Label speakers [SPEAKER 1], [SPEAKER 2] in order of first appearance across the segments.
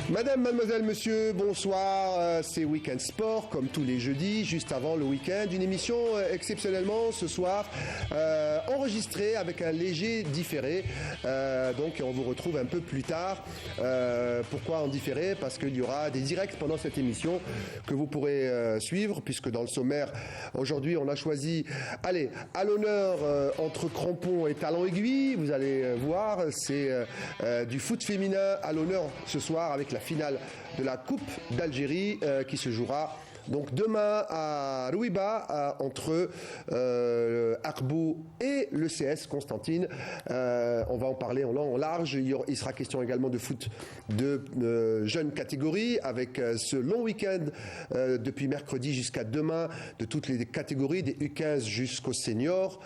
[SPEAKER 1] Madame, mademoiselle, monsieur, bonsoir. C'est Week-end Sport, comme tous les jeudis, juste avant le week-end. Une émission exceptionnellement ce soir enregistrée avec un léger différé. Donc on vous retrouve un peu plus tard. Pourquoi en différé? Parce qu'il y aura des directs pendant cette émission que vous pourrez suivre, puisque dans le sommaire, aujourd'hui, on a choisi, allez, à l'honneur entre crampons et talons aiguilles. Vous allez voir, c'est du foot féminin à l'honneur ce soir avec la finale de la Coupe d'Algérie qui se jouera donc demain à Rouiba entre Akbou et le CS Constantine. On va en parler en long, en large. Il sera question également de foot de jeunes catégories avec ce long week-end depuis mercredi jusqu'à demain de toutes les catégories, des U15 jusqu'aux seniors.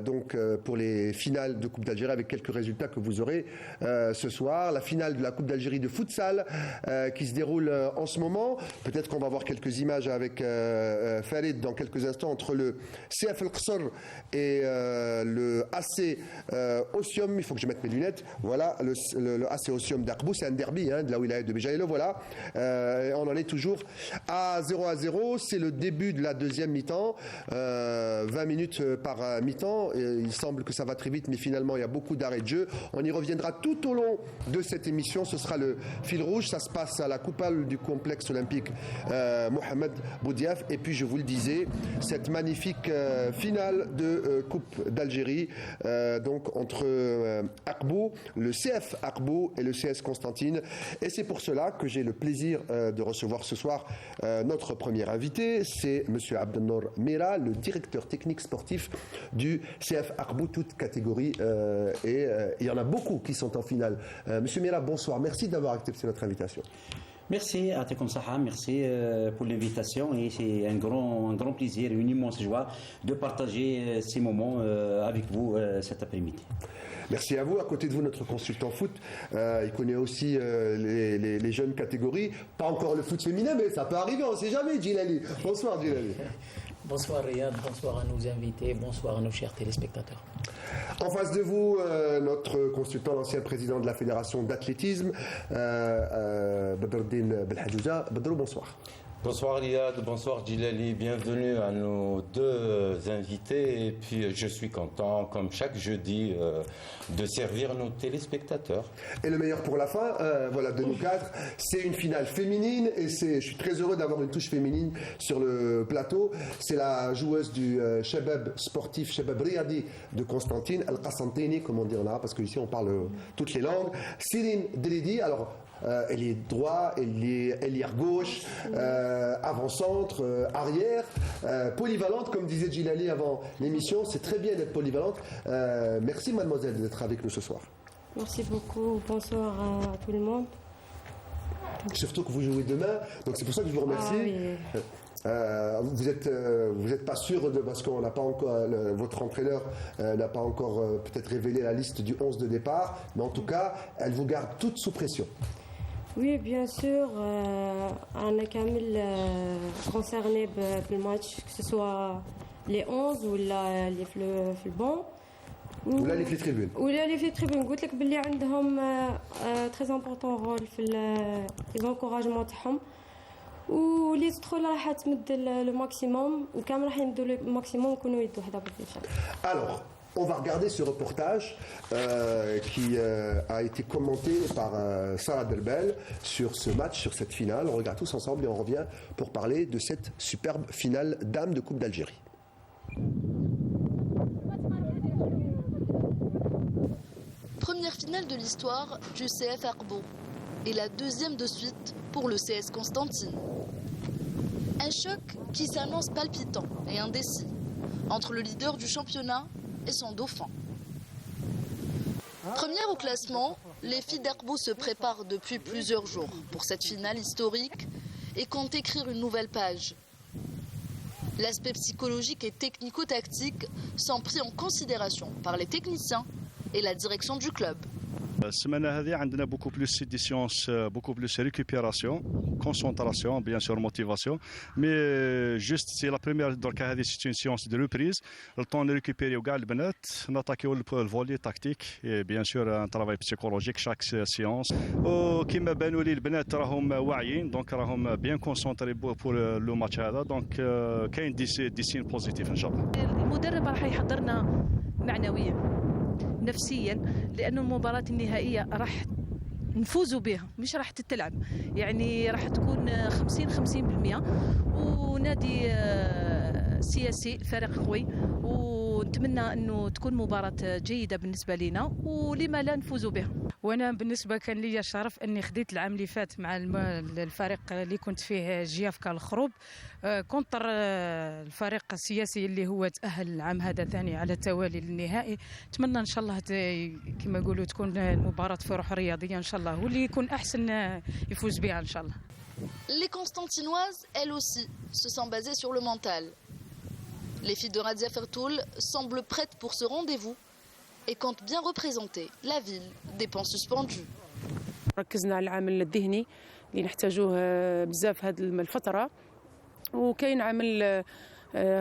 [SPEAKER 1] Donc pour les finales de Coupe d'Algérie avec quelques résultats que vous aurez ce soir. La finale de la Coupe d'Algérie de futsal qui se déroule en ce moment. Peut-être qu'on va voir quelques images avec Farid dans quelques instants entre le CF El Qsr et le AC Ossium. Il faut que je mette mes lunettes. Voilà, le AC Ossium d'Akbou, c'est un derby de la wilaya de Béjaï. Voilà, on en est toujours à 0-0. C'est le début de la deuxième mi-temps. 20 minutes par mi-temps. Il semble que ça va très vite, mais finalement, il y a beaucoup d'arrêts de jeu. On y reviendra tout au long de cette émission. Ce sera le fil rouge. Ça se passe à la coupole du complexe olympique Mohamed Boudiaf. Et puis, je vous le disais, cette magnifique finale de Coupe d'Algérie, donc entre Akbou, le CF Akbou et le CS Constantine. Et c'est pour cela que j'ai le plaisir de recevoir ce soir notre premier invité. C'est monsieur Abdelnour Mera, le directeur technique sportif du CF Akbou, toute catégorie. Et il y en a beaucoup qui sont en finale. Monsieur Mera, bonsoir. Merci d'avoir accepté notre invitation.
[SPEAKER 2] Merci à Tekoum Saha, merci pour l'invitation et c'est un grand plaisir, une immense joie de partager ces moments avec vous cet après-midi.
[SPEAKER 1] Merci à vous. À côté de vous, notre consultant foot, il connaît aussi les jeunes catégories. Pas encore le foot féminin, mais ça peut arriver, on ne sait jamais, Djilali. Bonsoir, Djilali.
[SPEAKER 3] Bonsoir Riyad, bonsoir à nos invités, bonsoir à nos chers téléspectateurs.
[SPEAKER 1] En face de vous, notre consultant, l'ancien président de la Fédération d'athlétisme, Badruddin Belhadjouja. Badrou, bonsoir.
[SPEAKER 4] Bonsoir Riyad, bonsoir Djilali, bienvenue à nos deux invités et puis je suis content, comme chaque jeudi, de servir nos téléspectateurs.
[SPEAKER 1] Et le meilleur pour la fin, voilà, de nous quatre, c'est une finale féminine et je suis très heureux d'avoir une touche féminine sur le plateau. C'est la joueuse du Shabab sportif, Shabab Riyadi de Constantine, Al-Qassantini, comme on dit en arabe, parce qu'ici on parle toutes les langues. Céline Delidi, alors elle est droit, elle est ailière gauche, avant-centre, arrière, polyvalente, comme disait Djilali avant l'émission. C'est très bien d'être polyvalente. Merci mademoiselle d'être avec nous ce soir.
[SPEAKER 5] Merci beaucoup, bonsoir à tout le monde.
[SPEAKER 1] Surtout que vous jouez demain, donc c'est pour ça que je vous remercie. Ah, oui. Vous êtes pas sûr parce qu'on n'a pas encore votre entraîneur n'a pas encore peut-être révélé la liste du 11 de départ, mais en tout cas, elle vous garde toute sous pression.
[SPEAKER 5] Oui, bien sûr, on est concerné par le match, que ce soit les 11 ou les في البون.
[SPEAKER 1] ولا اللي في التريبون.
[SPEAKER 5] ولا اللي في التريبون قلت لك باللي عندهم très important rôle في الانكوراجمون تاعهم. ولي تدخل راح تمد لو ماكسيموم وكامل راح يمدوا لو ماكسيموم يكونوا يدوا حدا بعض ان شاء الله.
[SPEAKER 1] Alors, on va regarder ce reportage qui a été commenté par Sarah Delbel sur ce match, sur cette finale. On regarde tous ensemble et on revient pour parler de cette superbe finale dames de Coupe d'Algérie.
[SPEAKER 6] Première finale de l'histoire du CF Akbou et la deuxième de suite pour le CS Constantine. Un choc qui s'annonce palpitant et indécis entre le leader du championnat et son dauphin. Première au classement, les filles d'Akbou se préparent depuis plusieurs jours pour cette finale historique et comptent écrire une nouvelle page. L'aspect psychologique et technico-tactique sont pris en considération par les techniciens et la direction du club.
[SPEAKER 7] السمانه هذه عندنا beaucoup plus de séances, beaucoup plus récupération, concentration, bien sûr motivation, mais juste c'est la première donc هذه c'est une séance de reprise, le temps de récupérer كاع البنات ناتاكيو الفولي تكتيك et bien sûr un travail psychologique chaque séance. وكما بانوا لي البنات راهم واعيين دونك راهم bien concentrés pour le match هذا دونك كاين دي سين بوزيتيف ان شاء الله.
[SPEAKER 8] المدرب راح يحضرنا معنويا نفسيا لأنه المباراة النهائية راح نفوزوا بها مش راح تتلعب يعني راح تكون 50-50% ونادي سياسي فريق قوي ونتمنى انه تكون مباراة جيدة بالنسبة لنا ولما لا نفوزوا بها.
[SPEAKER 9] وانا بالنسبه كان لي الشرف اني خديت العام اللي فات مع الفريق اللي كنت فيه جيافكا الخروب كونتر الفريق السياسي اللي هو تاهل العام هذا ثاني على التوالي للنهائي. اتمنى ان شاء الله كما يقولوا تكون المباراه في روح رياضيه ان شاء الله واللي يكون احسن يفوز بها ان شاء الله.
[SPEAKER 6] Les Constantinoises, elles aussi, se sont basées sur le mental. Les filles de Radia Fertoul semblent prêtes pour ce rendez-vous et comptent bien représenter la ville des ponts suspendus.
[SPEAKER 10] ركزنا على العامل الذهني اللي نحتاجوه بزاف هذه الفترة وكاين عامل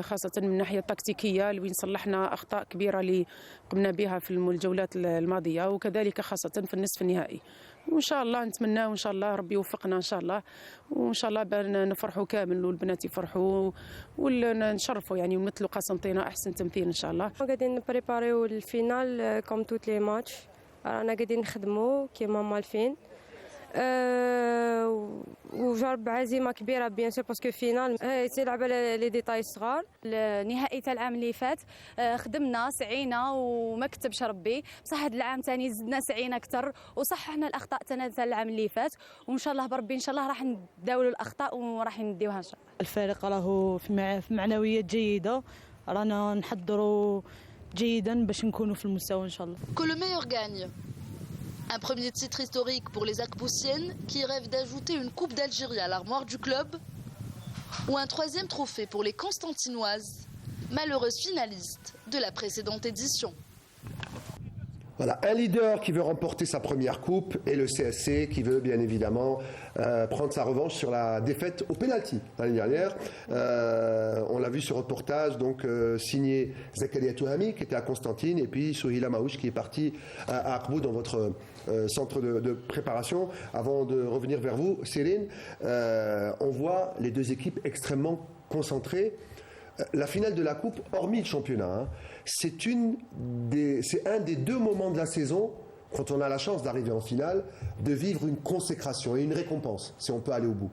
[SPEAKER 10] خاصة من الناحية التكتيكية اللي صلحنا أخطاء كبيرة اللي قمنا بها في الجولات الماضية وكذلك خاصة في النصف النهائي. وإن شاء الله نتمنى وإن شاء الله ربي يوفقنا إن شاء الله وإن شاء الله نفرحوا كامل والبنات يفرحوا ونشرفوا يعني ونمثلوا قسنطينة أحسن تمثيل إن شاء الله.
[SPEAKER 5] قاعدين نبريباريو الفينال كوم توت لي ماتش رانا قاعدين نخدموا كيما مالفين وجرب عزيمه كبيره بيان سور باسكو فينال تلعب على لي ديتاي صغار.
[SPEAKER 11] نهائي تاع العام اللي فات خدمنا سعينا وما كتبش ربي بصح هذا العام ثاني زدنا سعينا اكثر وصححنا الاخطاء تاع العام اللي فات وان شاء الله بربي ان شاء الله راح نداولوا الاخطاء وراح نديوها ان شاء الله.
[SPEAKER 12] الفريق راهو في معنويات جيده رانا نحضروا جيدا باش نكونوا في المستوى ان شاء الله.
[SPEAKER 6] Que le meilleur gagne. Un premier titre historique pour les Akboussiennes qui rêvent d'ajouter une Coupe d'Algérie à l'armoire du club ou un troisième trophée pour les Constantinoises, malheureuses finalistes de la précédente édition.
[SPEAKER 1] Voilà, un leader qui veut remporter sa première coupe et le CSC qui veut bien évidemment prendre sa revanche sur la défaite au pénalty l'année dernière. On l'a vu ce reportage donc signé Zakaria Touhami qui était à Constantine et puis Souhila Maouch qui est parti à Akbou dans votre centre de préparation. Avant de revenir vers vous, Céline, on voit les deux équipes extrêmement concentrées. La finale de la Coupe, hormis le championnat, c'est un des deux moments de la saison, quand on a la chance d'arriver en finale, de vivre une consécration et une récompense, si on peut aller au bout.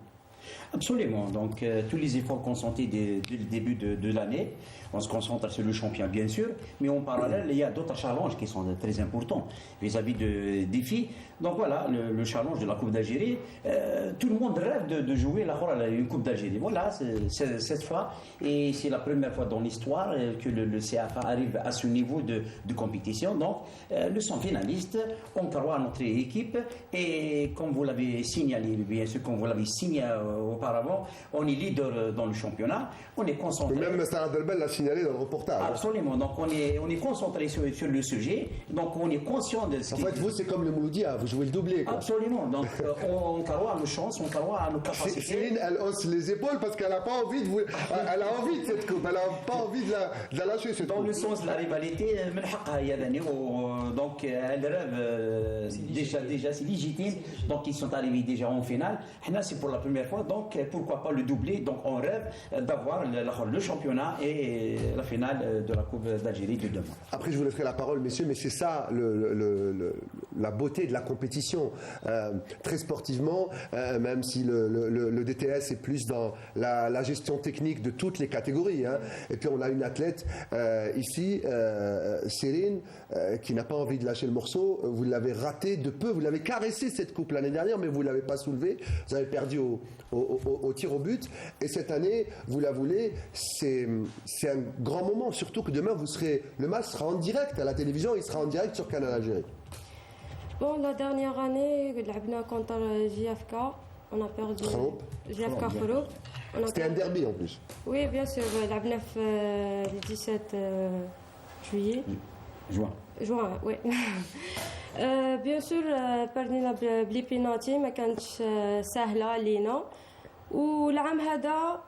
[SPEAKER 2] Absolument. Donc, tous les efforts consentis dès le début de l'année, on se concentre sur le champion, bien sûr, mais en parallèle, il y a d'autres challenges qui sont très importants vis-à-vis de défis. Donc voilà, le challenge de la Coupe d'Algérie, tout le monde rêve de jouer une Coupe d'Algérie. Voilà, cette fois, et c'est la première fois dans l'histoire que le CFA arrive à ce niveau de compétition. Donc, nous sommes finalistes, on croit à notre équipe, et comme vous l'avez signalé, bien sûr, comme vous l'avez signé auparavant, on est leader dans le championnat, on est concentré.
[SPEAKER 1] Même Sarah Delbel l'a signalé dans le reportage.
[SPEAKER 2] Absolument, donc on est concentré sur le sujet, donc on est conscient de ce
[SPEAKER 1] En fait, vous, c'est comme le Mouloudia, vous jouez le doublé. Quoi.
[SPEAKER 2] Absolument, donc on croit à nos chances, on croit à nos capacités.
[SPEAKER 1] Céline, elle hausse les épaules parce qu'elle n'a pas envie de elle a envie de cette coupe, elle n'a pas envie de la lâcher cette coupe.
[SPEAKER 2] Dans le sens de la rivalité, donc elle rêve déjà c'est légitime, donc ils sont arrivés déjà en finale. Là, c'est pour la première fois, donc pourquoi pas le doublé, donc on rêve d'avoir le championnat et la finale de la Coupe d'Algérie de demain.
[SPEAKER 1] Après, je vous laisserai la parole, messieurs, mais c'est ça la beauté de la compétition. Très sportivement, même si le DTS est plus dans la gestion technique de toutes les catégories. Hein. Et puis on a une athlète ici, Céline, qui n'a pas envie de lâcher le morceau. Vous l'avez raté de peu, vous l'avez caressé cette coupe l'année dernière, mais vous ne l'avez pas soulevée. Vous avez perdu au tir au but. Et cette année, vous la voulez, c'est un grand moment, surtout que demain, le match sera en direct à la télévision, il sera en direct sur Canal Algérie.
[SPEAKER 5] Bon, la dernière année, لعبنا contre JFK, on a perdu. JFK Khroup.
[SPEAKER 1] C'était un derby en plus.
[SPEAKER 5] Oui, bien sûr, لعبنا le 17 juillet. جوان وي. بيان سور بردينا بلي بينالتي ما كانتش سهله لينا والعام هذا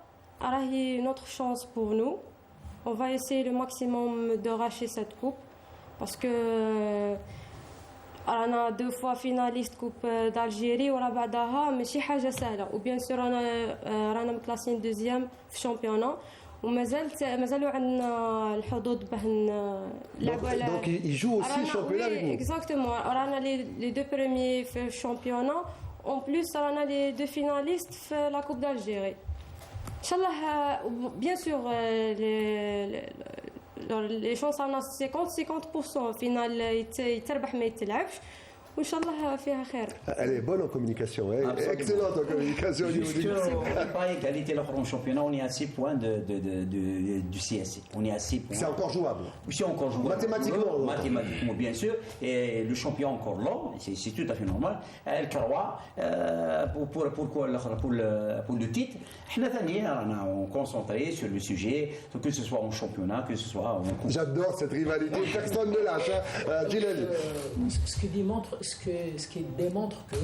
[SPEAKER 5] راهي نوتر شانس بور نو. On va essayer le maximum de racher cette coupe parce que رانا دو فوا فيناليست كوب d'Algérie ورا بعدها ماشي حاجه سهله وبيان سور رانا مكلاسين دوزيام في الشامبيونا ومازالوا عندنا الحظوظ باه نلعبوا على
[SPEAKER 1] دونك يجوا aussi الشامبيونا avec nous.
[SPEAKER 5] Exactement. رانا les deux premiers في الشامبيونا en plus رانا les deux finalistes في la coupe d'Algérie. ان شاء الله بيان سور les chances رانا 50% فينال يتربح ما يتلعبش وان شاء الله فيها خير.
[SPEAKER 1] Elle est bonne en communication, excellente en communication au niveau du
[SPEAKER 2] On n'est pas égalité en championnat, on est à 6 points du CSC. On est à 6 points.
[SPEAKER 1] C'est encore jouable.
[SPEAKER 2] C'est encore jouable.
[SPEAKER 1] Mathématiquement.
[SPEAKER 2] Mathématiquement, bien sûr. Et le champion encore là, c'est tout à fait normal. El Karoua, pour le titre, on est concentré sur le sujet, que ce soit en championnat, que ce soit en coupe.
[SPEAKER 1] J'adore cette rivalité, personne ne lâche.
[SPEAKER 3] Ce qui démontre que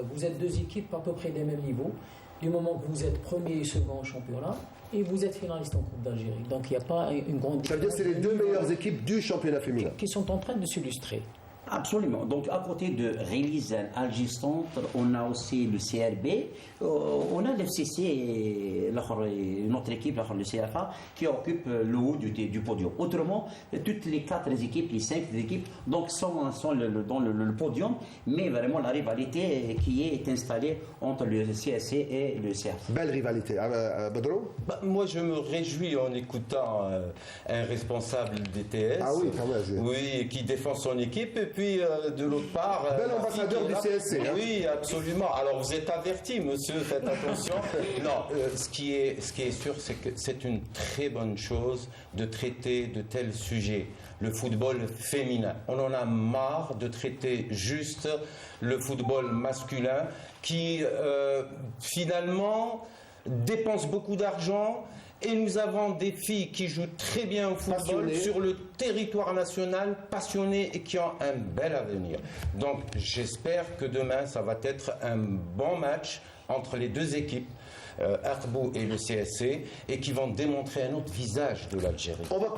[SPEAKER 3] vous êtes deux équipes à peu près des mêmes niveaux, du moment que vous êtes premier et second au championnat, et vous êtes finaliste en Coupe d'Algérie. Donc il n'y a pas une grande différence.
[SPEAKER 1] Ça veut dire que c'est les deux meilleures équipes du championnat féminin.
[SPEAKER 3] Qui sont en train de s'illustrer.
[SPEAKER 2] Absolument. Donc, à côté de Relizan, Alger Centre, on a aussi le CRB, on a l'FCC, notre équipe, le CFA, qui occupe le haut du podium. Autrement, toutes les 4 équipes, les 5 équipes, donc sont dans le podium, mais vraiment la rivalité qui est installée entre le CSC et le CFA.
[SPEAKER 1] Belle rivalité. Badro ?
[SPEAKER 4] Moi, je me réjouis en écoutant un responsable DTS.
[SPEAKER 1] Ah oui, quand même.
[SPEAKER 4] Oui, qui défend son équipe. Et puis, de l'autre part...
[SPEAKER 1] Bel ambassadeur du CSC.
[SPEAKER 4] Oui, absolument. Alors, vous êtes averti, monsieur, faites attention. Non, ce qui est sûr, c'est que c'est une très bonne chose de traiter de tels sujets. Le football féminin. On en a marre de traiter juste le football masculin qui, finalement, dépense beaucoup d'argent. Et nous avons des filles qui jouent très bien au football sur le territoire national, passionnées et qui ont un bel avenir. Donc j'espère que demain, ça va être un bon match entre les deux équipes, Aqbou et le CSC, et qui vont démontrer un autre visage de l'Algérie.
[SPEAKER 1] On va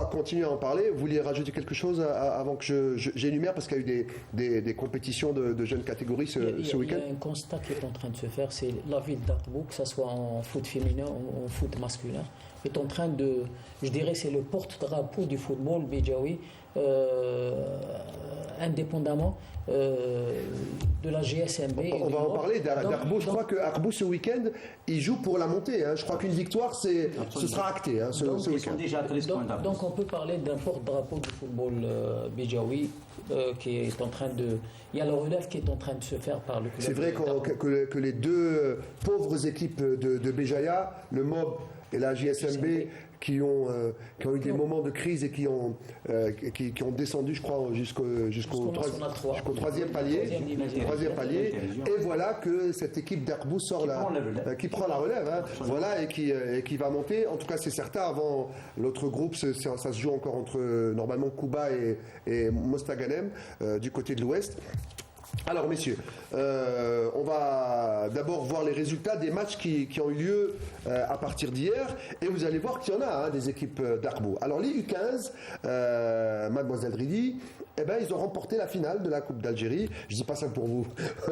[SPEAKER 1] continuer à en parler. Vous vouliez rajouter quelque chose avant que j'énumère, parce qu'il y a eu des compétitions de jeunes catégories ce week-end.
[SPEAKER 3] Il y a un constat qui est en train de se faire, c'est la ville d'Aqbou, que ce soit en foot féminin ou en foot masculin, est en train de, je dirais, c'est le porte-drapeau du football béjaoui, indépendamment de la GSMB.
[SPEAKER 1] On va en parler d'Aqbou. Je crois que Aqbou ce week-end, il joue pour la montée. Je crois qu'une victoire, ce sera acté ce week-end.
[SPEAKER 3] Donc on peut parler d'un porte-drapeau du football béjaoui qui est en train de... Il y a le relève qui est en train de se faire par le club.
[SPEAKER 1] C'est vrai que les deux pauvres équipes de Béjaïa, le MOB et la JSMB, qui ont eu des moments de crise et qui ont descendu, je crois, jusqu'au troisième palier. Et voilà que cette équipe d'Aqbou qui prend la relève. Voilà, et qui va monter. En tout cas, c'est certain. Avant l'autre groupe, ça se joue encore entre normalement Kouba et Mostaganem du côté de l'Ouest. Alors messieurs, on va d'abord voir les résultats des matchs qui ont eu lieu à partir d'hier, et vous allez voir qu'il y en a des équipes d'Aqbou. Alors les U15, Mademoiselle Ridi, ils ont remporté la finale de la Coupe d'Algérie. Je dis pas ça pour vous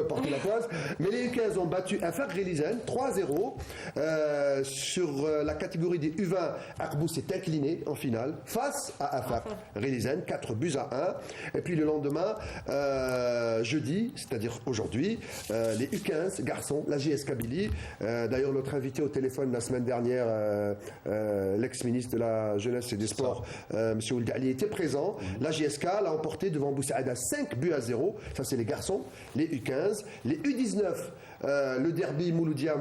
[SPEAKER 1] porter la poisse, mais les U15 ont battu Afaq Relizan 3-0 sur la catégorie des U20. Aqbou s'est incliné en finale face à Afaq Relizan, 4-1. Et puis le lendemain, jeudi, c'est-à-dire aujourd'hui, les U15 garçons, la JS Kabylie, d'ailleurs notre invité au téléphone la semaine dernière, l'ex-ministre de la Jeunesse et des Sports, M. Ould Ali, était présent. La JSK l'a emporté devant Boussaïda 5-0, ça c'est les garçons. Les U15, les U19, le derby Mouloudia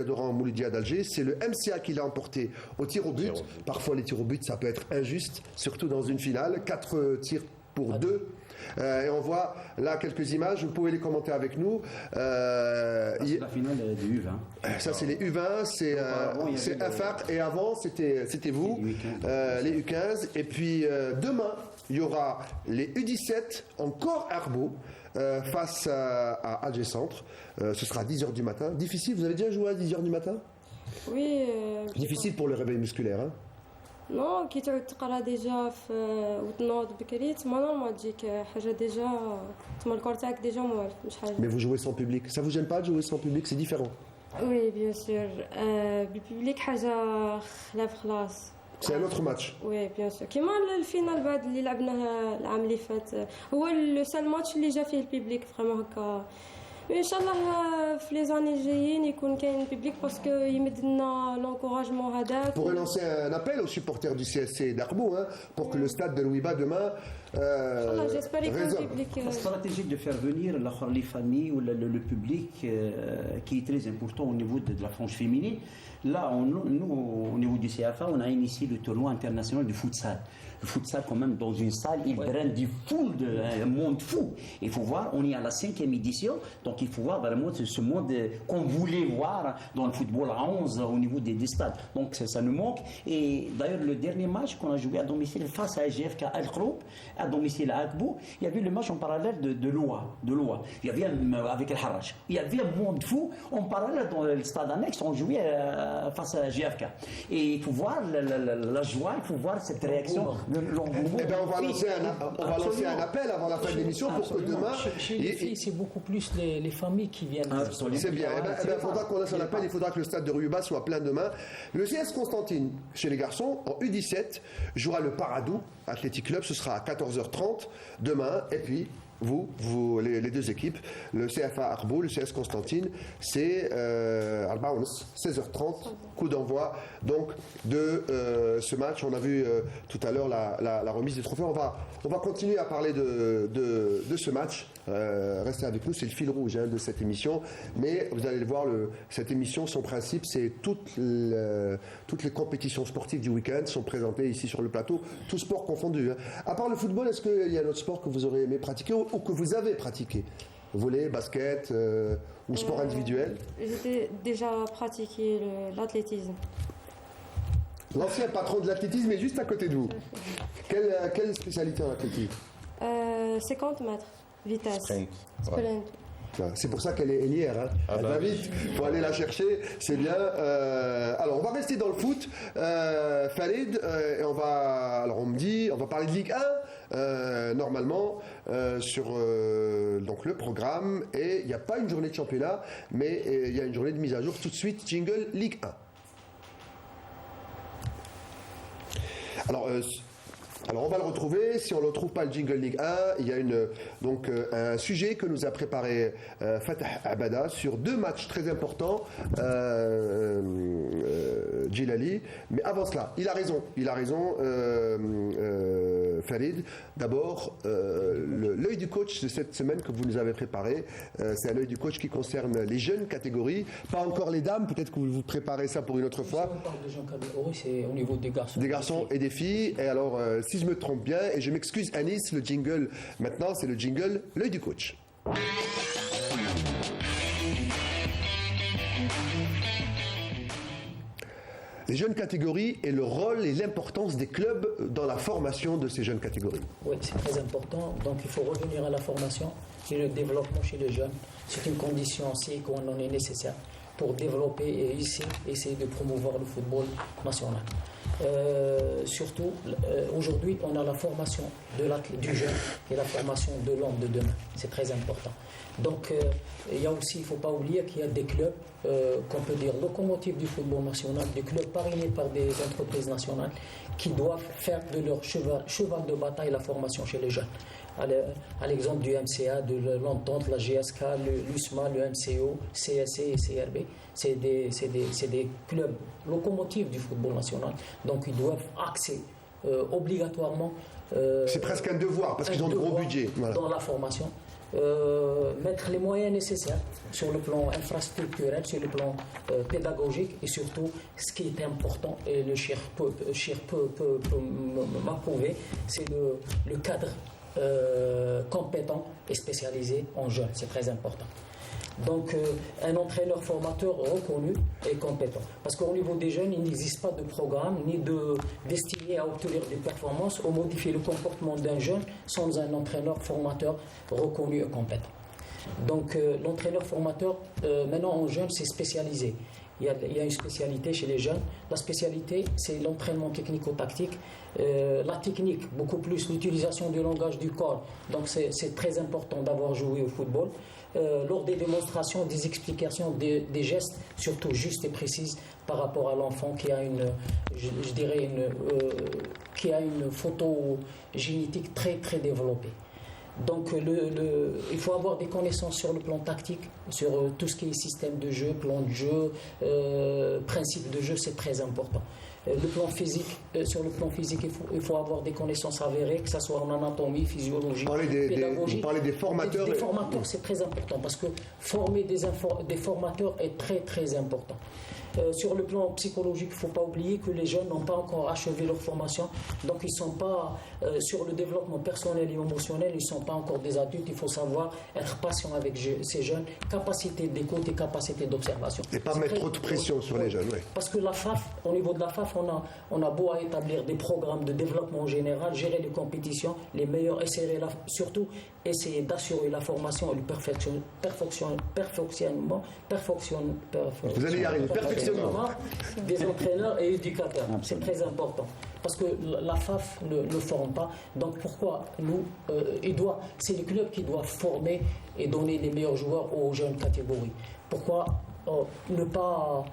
[SPEAKER 1] d'Oran, Mouloudia d'Alger, c'est le MCA qui l'a emporté au tir au but. Parfois les tirs au but ça peut être injuste, surtout dans une finale, 4 tirs pour 2. Et on voit là quelques images, vous pouvez les commenter avec nous.
[SPEAKER 2] C'est la finale du U20.
[SPEAKER 1] Ça c'est les U20, c'est Afaq, et avant c'était vous, les U15. Et puis demain, il y aura les U17, encore Arbo, face à Alger Centre. Ce sera à 10h du matin. Difficile, vous avez déjà joué à 10h du matin?
[SPEAKER 5] Oui.
[SPEAKER 1] Difficile pour le réveil musculaire, hein?
[SPEAKER 5] نو كي تعود تقرا ديجا وتنوض بكري تما نورمال تجيك حاجه ديجا تما الكور تاعك ديجا موالف مش حاجه.
[SPEAKER 1] Mais vous jouez sans public, ça vous gêne pas de jouer sans public, c'est différent?
[SPEAKER 5] Oui bien sûr بالبوبليك حاجه خلاص.
[SPEAKER 1] C'est un autre match.
[SPEAKER 5] Oui bien sûr كيما الفينال بعد اللي لعبناه العام اللي فات هو لو سال ماتش اللي جا فيه البوبليك فريمون هكا. ان شاء الله في لي زاني الجايين يكون كاين البوبليك باسكو يمد لنا لونكوراجمون هذاك.
[SPEAKER 1] Pour lancer un appel aux supporters du CSC d'Arbo, hein, pour que le stade de Louiba demain résonne.
[SPEAKER 2] La stratégie de faire venir les familles ou le public qui est très important au niveau de la frange féminine. Là, nous, au niveau du CFA, on a initié le tournoi international du futsal. Le futsal, quand même, dans une salle, il draine du fou, un monde fou. Il faut voir, on est à la 5e édition, donc il faut voir vraiment ce monde qu'on voulait voir dans le football à 11 au niveau des stades. Donc ça nous manque. Et d'ailleurs, le dernier match qu'on a joué à domicile face à GFK Al-Khroub, à domicile à Akbou, il y avait le match en parallèle de Loa. Il y avait avec El Harrach. Il y avait un monde fou en parallèle dans le stade annexe, on jouait face à GFK. Et il faut voir la joie, il faut voir cette réaction.
[SPEAKER 1] Eh bien, on va lancer un appel avant la fin de l'émission pour que demain.
[SPEAKER 3] Chez les filles, c'est beaucoup plus les familles qui viennent.
[SPEAKER 1] C'est bien. Il faudra qu'on lance un appel. Il faudra que le stade de Rouiba soit plein demain. Le CS Constantine, chez les garçons, en U17, jouera le Paradou Athletic Club. Ce sera à 14h30 demain. Et puis, vous les deux équipes, le CFA Arbo, le CS Constantine, c'est 16h30, coup d'envoi donc de ce match. On a vu tout à l'heure la remise des trophées. On va continuer à parler de ce match. Restez avec nous, c'est le fil rouge de cette émission. Mais vous allez le voir, cette émission, son principe, c'est toutes les compétitions sportives du week-end sont présentées ici sur le plateau, tout sport confondu. À part le football, est-ce qu'il y a un autre sport que vous aurez aimé pratiquer ou que vous avez pratiqué? Volley, basket ou sport individuel?
[SPEAKER 5] J'ai déjà pratiqué l'athlétisme.
[SPEAKER 1] L'ancien patron de l'athlétisme est juste à côté de vous. Quelle spécialité en athlétisme?
[SPEAKER 5] 50 mètres, vitesse.
[SPEAKER 4] Sprint.
[SPEAKER 5] Sprint.
[SPEAKER 1] C'est pour ça qu'elle est hier. Hein. Elle va vite, il faut aller la chercher, c'est bien. Alors, on va rester dans le foot. Farid, et on va parler de Ligue 1, normalement, sur donc le programme. Et il n'y a pas une journée de championnat, mais il y a une journée de mise à jour. Tout de suite, jingle Ligue 1. Alors on va le retrouver, si on ne retrouve pas le jingle Ligue 1, il y a un sujet que nous a préparé Fatah Abada sur 2 matchs très importants, Djilali. Mais avant cela, il a raison, Farid. D'abord, l'œil du coach de cette semaine que vous nous avez préparé, c'est un œil du coach qui concerne les jeunes catégories, pas encore les dames, peut-être que vous préparez ça pour une autre fois.
[SPEAKER 3] Si on parle de jeunes catégories, c'est au niveau des garçons.
[SPEAKER 1] Des garçons et des filles. Et alors, si je me trompe bien, et je m'excuse Anis, le jingle, maintenant c'est le jingle, l'œil du coach. Les jeunes catégories et le rôle et l'importance des clubs dans la formation de ces jeunes catégories.
[SPEAKER 3] Oui, c'est très important. Donc il faut revenir à la formation et le développement chez les jeunes. C'est une condition aussi qu'on en est nécessaire pour développer et essayer de promouvoir le football national. Surtout, aujourd'hui, on a la formation du jeune et la formation de l'homme de demain. C'est très important. Donc, il y a aussi, il ne faut pas oublier qu'il y a des clubs, qu'on peut dire locomotives du football national, des clubs parrainés par des entreprises nationales qui doivent faire de leur cheval de bataille la formation chez les jeunes. À l'exemple du MCA, de l'Entente, la GSK, l'USMA, le MCO, CSC et CRB, c'est des clubs locomotives du football national. Donc ils doivent axer obligatoirement.
[SPEAKER 1] C'est presque un devoir parce qu'ils ont de gros budgets. Voilà.
[SPEAKER 3] Dans la formation. Mettre les moyens nécessaires sur le plan infrastructurel, sur le plan pédagogique et surtout ce qui est important et le Cheikh peut m'approuver, c'est le cadre compétent et spécialisé en jeunes. C'est très important. Donc, un entraîneur formateur reconnu et compétent. Parce qu'au niveau des jeunes, il n'existe pas de programme ni destiné à obtenir des performances ou modifier le comportement d'un jeune sans un entraîneur formateur reconnu et compétent. Donc, l'entraîneur formateur, maintenant en jeunes, c'est spécialisé. Il y a une spécialité chez les jeunes. La spécialité, c'est l'entraînement technico-tactique. La technique, beaucoup plus l'utilisation du langage du corps. Donc, c'est très important d'avoir joué au football. Lors des démonstrations, des explications, des gestes, surtout justes et précises par rapport à l'enfant qui a qui a une photogénétique très très développée. Donc il faut avoir des connaissances sur le plan tactique, sur tout ce qui est système de jeu, plan de jeu, principe de jeu, c'est très important. Le plan physique, sur le plan physique, il faut avoir des connaissances avérées, que ce soit en anatomie, physiologie, pédagogie.
[SPEAKER 1] Vous parlez des formateurs.
[SPEAKER 3] Des formateurs, c'est très important parce que former des formateurs est très très important. Sur le plan psychologique, il ne faut pas oublier que les jeunes n'ont pas encore achevé leur formation, donc ils ne sont pas sur le développement personnel et émotionnel, ils ne sont pas encore des adultes. Il faut savoir être patient avec ces jeunes, capacité d'écoute et capacité d'observation.
[SPEAKER 1] Et pas mettre trop de pression sur les jeunes. Oui.
[SPEAKER 3] Parce que la FAF, au niveau de la FAF, on a beau à établir des programmes de développement en général, gérer les compétitions, les meilleurs, surtout essayer d'assurer la formation et le perfectionnement.
[SPEAKER 1] Vous allez y arriver.
[SPEAKER 3] Des entraîneurs et éducateurs. C'est très important. Parce que la FAF ne forme pas. Donc pourquoi nous, c'est les clubs qui doivent former et donner les meilleurs joueurs aux jeunes catégories. Pourquoi ne pas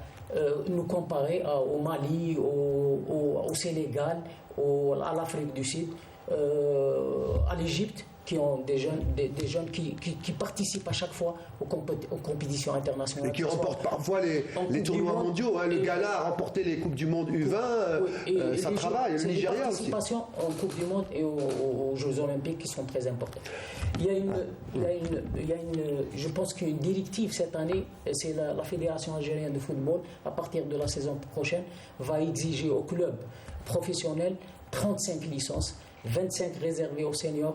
[SPEAKER 3] nous comparer au Mali, au Sénégal, à l'Afrique du Sud, à l'Égypte, qui ont des jeunes qui participent à chaque fois aux compétitions internationales.
[SPEAKER 1] Et qui remportent parfois les tournois mondiaux. Le Ghana a remporté les Coupes du Monde U20, ça travaille. Le Nigeria aussi.
[SPEAKER 3] Les participations en Coupe du Monde et aux Jeux Olympiques qui sont très importantes. Je pense qu'il y a une directive cette année, c'est la Fédération algérienne de football, à partir de la saison prochaine, va exiger aux clubs professionnels 35 licences, 25 réservées aux seniors,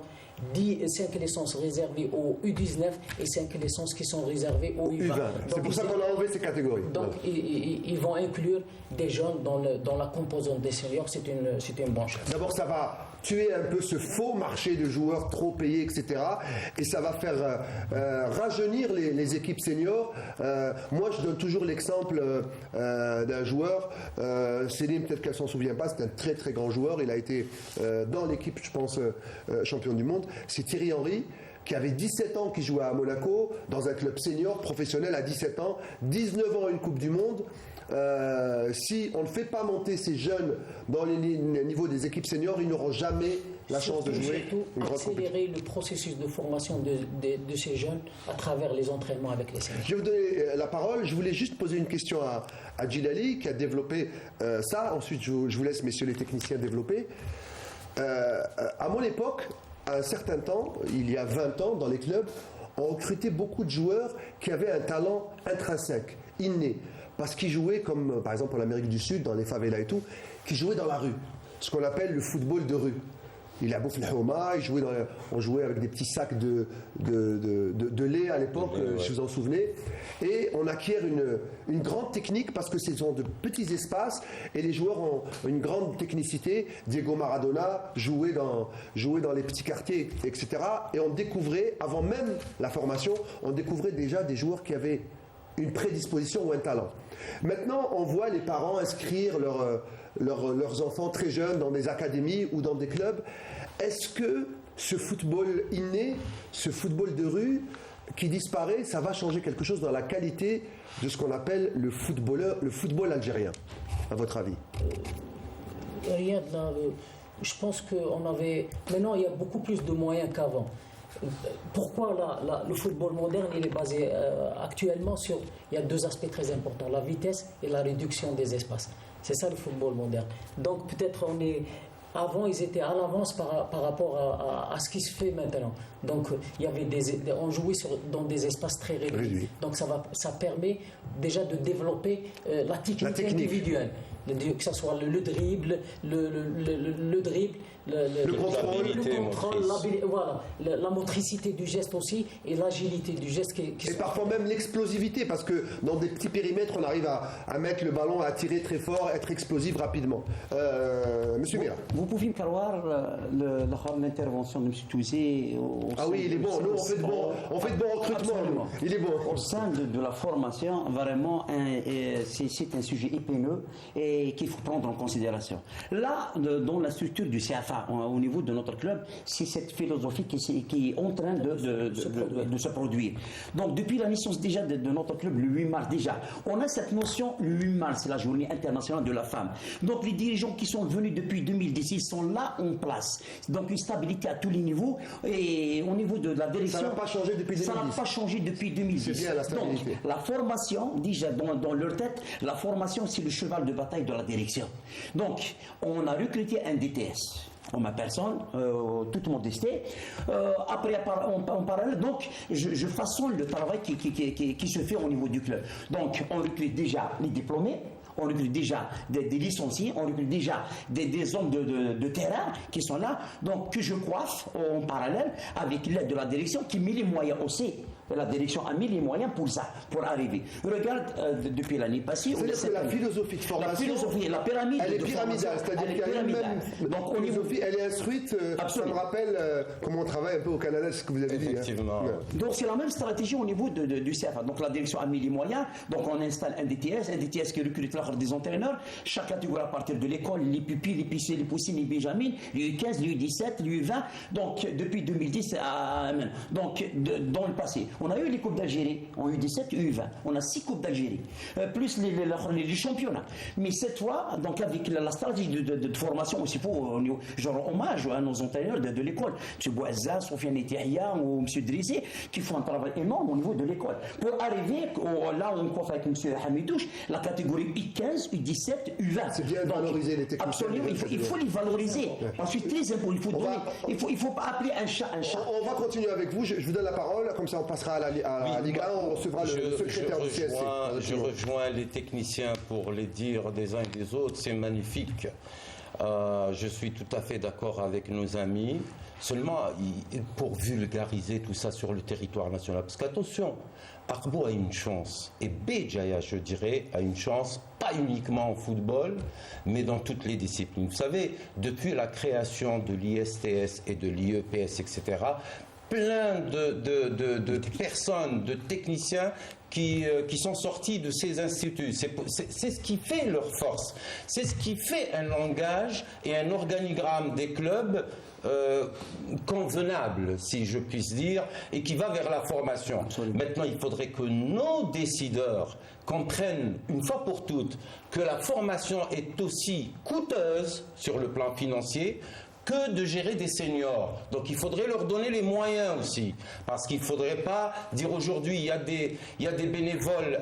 [SPEAKER 3] 5 licences réservées aux U19 et 5 licences qui sont réservées aux U20.
[SPEAKER 1] C'est pour ça qu'on a enlevé ces catégories.
[SPEAKER 3] Donc ils vont inclure des jeunes dans la composante des seniors, c'est une bonne chose.
[SPEAKER 1] D'abord, ça va tuer un peu ce faux marché de joueurs trop payés, etc. Et ça va faire rajeunir les équipes seniors. Moi, je donne toujours l'exemple d'un joueur, Céline, peut-être qu'elle ne s'en souvient pas, c'est un très très grand joueur. Il a été dans l'équipe, je pense, champion du monde. C'est Thierry Henry, qui avait 17 ans, qui jouait à Monaco, dans un club senior, professionnel à 17 ans, 19 ans à une Coupe du Monde. Si on ne fait pas monter ces jeunes dans les niveaux des équipes seniors, ils n'auront jamais la chance de jouer une grande compétition.
[SPEAKER 3] Accélérer le processus de formation de ces jeunes à travers les entraînements avec les seniors.
[SPEAKER 1] Je vais vous donner la parole. Je voulais juste poser une question à Djilali, qui a développé ça. Ensuite, je vous laisse, messieurs les techniciens, développer. À mon époque, à un certain temps, il y a 20 ans, dans les clubs, on recrutait beaucoup de joueurs qui avaient un talent intrinsèque, inné, parce qu'ils jouaient comme, par exemple, en Amérique du Sud, dans les favelas et tout, qui jouaient dans la rue, ce qu'on appelle le football de rue. Il a Bouf Homa, on jouait avec des petits sacs de lait à l'époque, si vous en souvenez. Et on acquiert une grande technique parce que ce sont de petits espaces et les joueurs ont une grande technicité. Diego Maradona jouait dans les petits quartiers, etc. Et on découvrait, avant même la formation, on découvrait déjà des joueurs qui avaient une prédisposition ou un talent. Maintenant, on voit les parents inscrire leurs enfants très jeunes dans des académies ou dans des clubs. Est-ce que ce football inné, ce football de rue qui disparaît, ça va changer quelque chose dans la qualité de ce qu'on appelle le football algérien, à votre avis?
[SPEAKER 3] Rien. Je pense qu'on avait... Maintenant, il y a beaucoup plus de moyens qu'avant. Pourquoi le football moderne il est basé actuellement sur... Il y a deux aspects très importants, la vitesse et la réduction des espaces. C'est ça le football moderne. Donc peut-être avant ils étaient à l'avance par rapport à ce qui se fait maintenant. Donc il y avait on jouait dans des espaces très réduits. Donc ça permet déjà de développer la technique individuelle. Que ce soit le dribble,
[SPEAKER 1] Le contrôle,
[SPEAKER 3] voilà, la motricité du geste aussi et l'agilité du geste
[SPEAKER 1] et parfois même l'explosivité, parce que dans des petits périmètres, on arrive à mettre le ballon, à tirer très fort, être explosif rapidement. Monsieur Mira.
[SPEAKER 2] Vous pouvez me faire voir l'intervention de M. Touzé.
[SPEAKER 1] Ah oui, il est bon. Nous, on fait de bons recrutements. Il est bon.
[SPEAKER 2] Au sein de la formation, vraiment, c'est un sujet épineux et qu'il faut prendre en considération. Là, dans la structure du CFA, au niveau de notre club, c'est cette philosophie qui est en train de se produire. Donc, depuis la naissance déjà de notre club, le 8 mars déjà, on a cette notion, le 8 mars, c'est la journée internationale de la femme. Donc, les dirigeants qui sont venus depuis 2010, ils sont là en place. Donc, une stabilité à tous les niveaux. Et au niveau de la direction...
[SPEAKER 1] Ça n'a pas changé depuis 2010.
[SPEAKER 2] Ça n'a pas changé depuis 2010.
[SPEAKER 1] C'est bien la stabilité.
[SPEAKER 2] Donc, la formation, déjà dans leur tête, la formation, c'est le cheval de bataille de la direction. Donc, on a recruté un DTS. En ma personne, toute modestie. Après, en parallèle, donc, je façonne le travail qui se fait au niveau du club. Donc, on recrute déjà les diplômés, on recrute déjà des licenciés, on recrute déjà des hommes de terrain qui sont là, donc que je coiffe en parallèle avec l'aide de la direction qui met les moyens aussi. La direction a mis les moyens pour ça, pour arriver. Regarde, depuis l'année passée...
[SPEAKER 1] C'est-à-dire que la philosophie de formation...
[SPEAKER 2] La philosophie, la pyramide...
[SPEAKER 1] Elle est pyramidale, c'est-à-dire qu'il y a une même philosophie, elle est instruite. Ça me rappelle comment on travaille un peu au Canada, ce que vous avez dit.
[SPEAKER 4] Effectivement.
[SPEAKER 2] Donc c'est la même stratégie au niveau du CFA. Donc la direction a mis les moyens, donc on installe un DTS qui recrute des entraîneurs, chaque catégorie à partir de l'école, les pupilles, les piscines, les poussines, les benjamines, les U15, les U17, les U20, donc depuis 2010 à... Donc dans le passé. On a eu les Coupes d'Algérie en U17 et U20. On a 6 Coupes d'Algérie, plus les championnats. Mais cette fois, donc avec la stratégie de formation aussi, pour genre hommage à nos entraîneurs de l'école, M. Bouazza, Sofiane Etihia ou M. Drissé, qui font un travail énorme au niveau de l'école. Pour arriver, là on coiffe avec M. Hamidouche, la catégorie U15, U17, U20.
[SPEAKER 1] C'est bien de valoriser les techniciens.
[SPEAKER 2] Absolument, il faut les valoriser. Ensuite, les impôts, il faut pas appeler un chat un chat.
[SPEAKER 1] On va continuer avec vous. Je vous donne la parole, comme ça on passera à la Ligue 1, on recevra le secrétaire du CSC.
[SPEAKER 4] Je rejoins les techniciens pour les dire des uns et des autres, c'est magnifique. Je suis tout à fait d'accord avec nos amis. Seulement, pour vulgariser tout ça sur le territoire national, parce qu'attention, Arbo a une chance, et Béjaïa, je dirais, a une chance, pas uniquement en football, mais dans toutes les disciplines. Vous savez, depuis la création de l'ISTS et de l'IEPS, etc., plein de personnes, de techniciens qui sont sortis de ces instituts. C'est ce qui fait leur force. C'est ce qui fait un langage et un organigramme des clubs convenable, si je puisse dire, et qui va vers la formation. Absolument. Maintenant, il faudrait que nos décideurs comprennent une fois pour toutes que la formation est aussi coûteuse sur le plan financier que de gérer des seniors. Donc il faudrait leur donner les moyens aussi, parce qu'il ne faudrait pas dire aujourd'hui il y a des bénévoles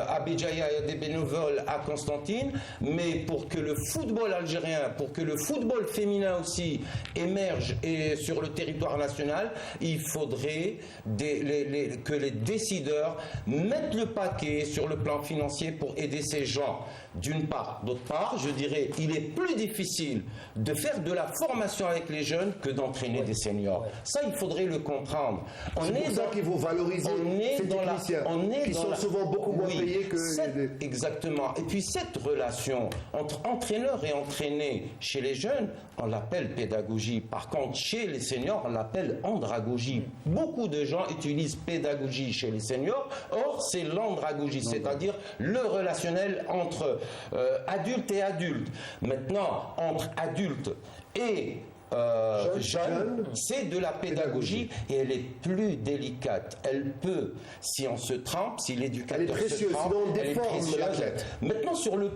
[SPEAKER 4] à Béjaïa, il y a des bénévoles à Constantine, mais pour que le football algérien, pour que le football féminin aussi émerge sur le territoire national, il faudrait que les décideurs mettent le paquet sur le plan financier pour aider ces gens. D'une part. D'autre part, je dirais, il est plus difficile de faire de la formation avec les jeunes que d'entraîner des seniors. Ça, il faudrait le comprendre.
[SPEAKER 1] C'est pour ça qu'il faut valoriser ces techniciens qui sont souvent beaucoup moins payés que...
[SPEAKER 4] Exactement. Et puis cette relation entre entraîneur et entraîné chez les jeunes, on l'appelle pédagogie. Par contre, chez les seniors, on l'appelle andragogie. Beaucoup de gens utilisent pédagogie chez les seniors. Or, c'est l'andragogie, c'est-à-dire le relationnel entre adultes et adultes. Maintenant, entre adultes et jeunes, c'est de la pédagogie et elle est plus délicate. Elle peut, si on se trempe, si l'éducateur se trempe, elle est précieuse. Maintenant, sur le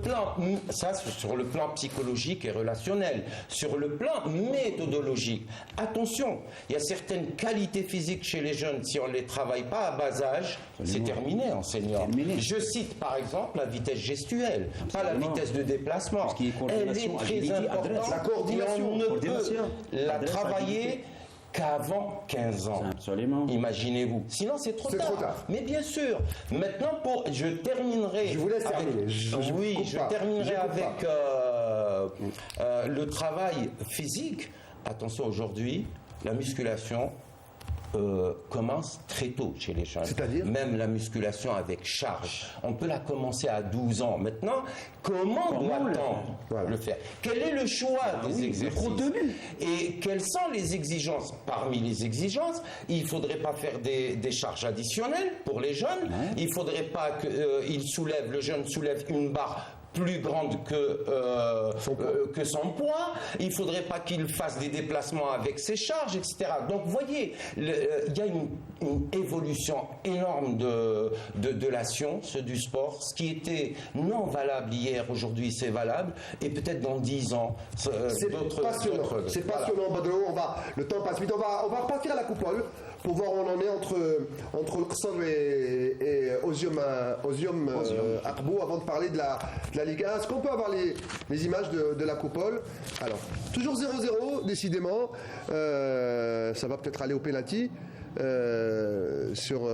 [SPEAKER 4] plan psychologique et relationnel, sur le plan méthodologique, attention, il y a certaines qualités physiques chez les jeunes, si on ne les travaille pas à bas âge, c'est terminé en senior. Je cite par exemple la vitesse gestuelle, pas la vitesse de déplacement. Elle est très importante.
[SPEAKER 1] La coordination,
[SPEAKER 4] on ne peut la travailler qu'avant 15 ans.
[SPEAKER 2] Absolument.
[SPEAKER 4] Imaginez-vous. Sinon, c'est trop tard. Mais bien sûr. Maintenant, je terminerai.
[SPEAKER 1] Je vous laisse terminer.
[SPEAKER 4] Je terminerai avec le travail physique. attention, aujourd'hui, la musculation commence très tôt chez les jeunes.
[SPEAKER 1] C'est-à-dire ?
[SPEAKER 4] Même la musculation avec charge. On peut la commencer à 12 ans. Maintenant, comment doit-on le faire? Quel est le choix des exercices? Et quelles sont les exigences? Parmi les exigences, il ne faudrait pas faire des charges additionnelles pour les jeunes. Il ne faudrait pas que le jeune soulève une barre plus grande que son poids. Il ne faudrait pas qu'il fasse des déplacements avec ses charges, etc. Donc, vous voyez, il y a une évolution énorme de la science, du sport. Ce qui était non valable hier, aujourd'hui, c'est valable. Et peut-être dans 10 ans,
[SPEAKER 1] c'est passionnant. C'est passionnant, Badro. Le temps passe vite. On va repartir à la coupole pour voir où on en est entre le Qsar et Ozium Aqbou avant de parler de la Ligue 1. Est-ce qu'on peut avoir les images de la coupole? Alors, toujours 0-0, décidément. Ça va peut-être aller au penalty sur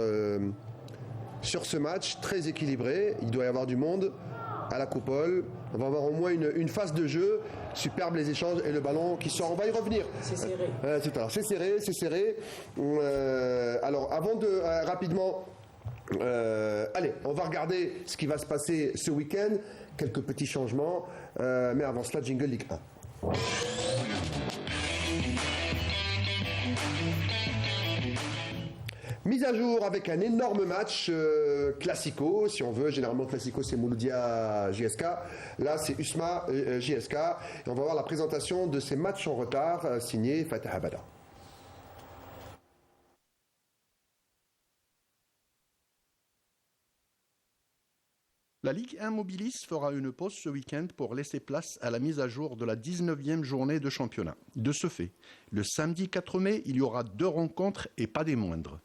[SPEAKER 1] ce match très équilibré. Il doit y avoir du monde à la coupole. On va avoir au moins une phase de jeu. Superbe les échanges et le ballon qui sort. On va y revenir.
[SPEAKER 3] C'est serré.
[SPEAKER 1] C'est serré. Alors, avant de rapidement, allez, on va regarder ce qui va se passer ce week-end. Quelques petits changements. Mais avant cela, jingle Ligue 1. Mise à jour avec un énorme match classico, si on veut. Généralement, classico, c'est Mouloudia JSK. Là, c'est USMA JSK. Et on va voir la présentation de ces matchs en retard, signé Fatah Abada.
[SPEAKER 13] La Ligue 1 Mobilis fera une pause ce week-end pour laisser place à la mise à jour de la 19e journée de championnat. De ce fait, le samedi 4 mai, il y aura 2 rencontres et pas des moindres.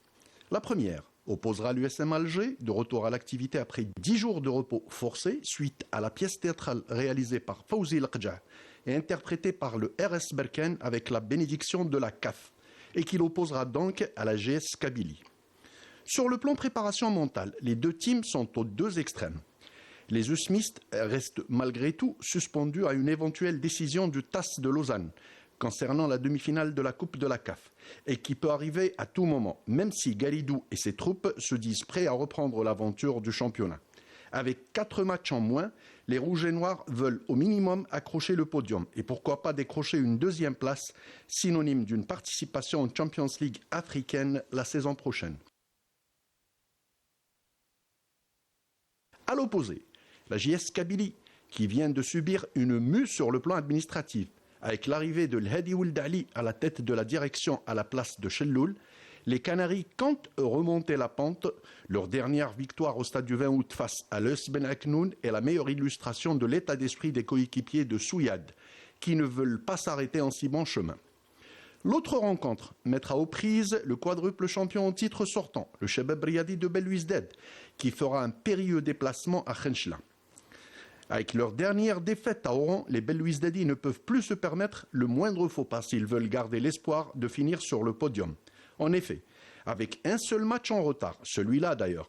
[SPEAKER 13] La première opposera l'USM Alger, de retour à l'activité après 10 jours de repos forcé, suite à la pièce théâtrale réalisée par Fawzi Laqja et interprétée par le RS Berkane avec la bénédiction de la CAF, et qu'il opposera donc à la GS Kabylie. Sur le plan préparation mentale, les deux teams sont aux 2 extrêmes. Les usmistes restent malgré tout suspendus à une éventuelle décision du TAS de Lausanne concernant la demi-finale de la Coupe de la CAF, et qui peut arriver à tout moment, même si Galidou et ses troupes se disent prêts à reprendre l'aventure du championnat. Avec 4 matchs en moins, les Rouges et Noirs veulent au minimum accrocher le podium et pourquoi pas décrocher une 2e place, synonyme d'une participation en Champions League africaine la saison prochaine. À l'opposé, la JS Kabylie, qui vient de subir une mue sur le plan administratif, avec l'arrivée de L'Hadi Ould Ali à la tête de la direction à la place de Chelloul, les Canaries comptent remonter la pente. Leur dernière victoire au stade du 20 août face à l'ES Ben Aknoun est la meilleure illustration de l'état d'esprit des coéquipiers de Souyad, qui ne veulent pas s'arrêter en si bon chemin. L'autre rencontre mettra aux prises le quadruple champion au titre sortant, le Shabab Riyadi de Belouizdad, qui fera un périlleux déplacement à Khenchla. Avec leur dernière défaite à Oran, les Belouizdadi ne peuvent plus se permettre le moindre faux pas s'ils veulent garder l'espoir de finir sur le podium. En effet, avec un seul match en retard, celui-là d'ailleurs,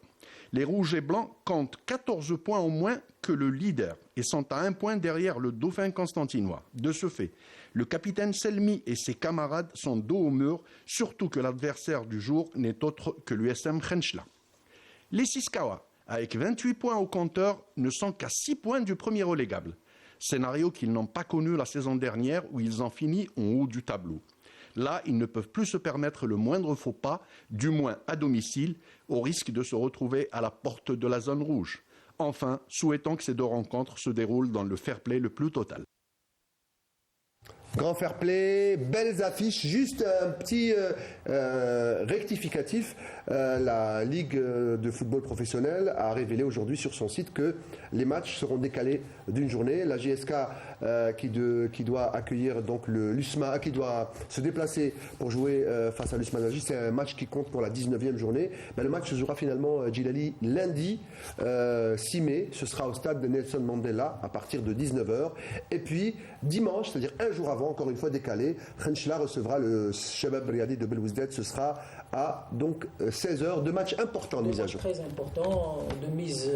[SPEAKER 13] les Rouges et Blancs comptent 14 points en moins que le leader et sont à 1 point derrière le dauphin constantinois. De ce fait, le capitaine Selmi et ses camarades sont dos au mur, surtout que l'adversaire du jour n'est autre que l'USM Khenchla. Les Siskawa, avec 28 points au compteur, ne sont qu'à 6 points du premier relégable. Scénario qu'ils n'ont pas connu la saison dernière où ils ont fini en haut du tableau. Là, ils ne peuvent plus se permettre le moindre faux pas, du moins à domicile, au risque de se retrouver à la porte de la zone rouge. Enfin, souhaitons que ces 2 rencontres se déroulent dans le fair play le plus total.
[SPEAKER 1] Grand fair play, belles affiches, juste un petit rectificatif. La Ligue de football professionnel a révélé aujourd'hui sur son site que les matchs seront décalés d'une journée. La GSK qui doit accueillir donc l'USMA, qui doit se déplacer pour jouer face à l'USMA d'Alger, c'est un match qui compte pour la 19e journée. Mais le match se jouera finalement, Djilali, lundi 6 mai. Ce sera au stade de Nelson Mandela à partir de 19h. Et puis dimanche, c'est-à-dire un jour avant, encore une fois décalé, Khenchla recevra le Shabab Riyadi de Belouizdad. Ce sera à donc 16h, 2 matchs importants de mise à jour.
[SPEAKER 3] Très important de mise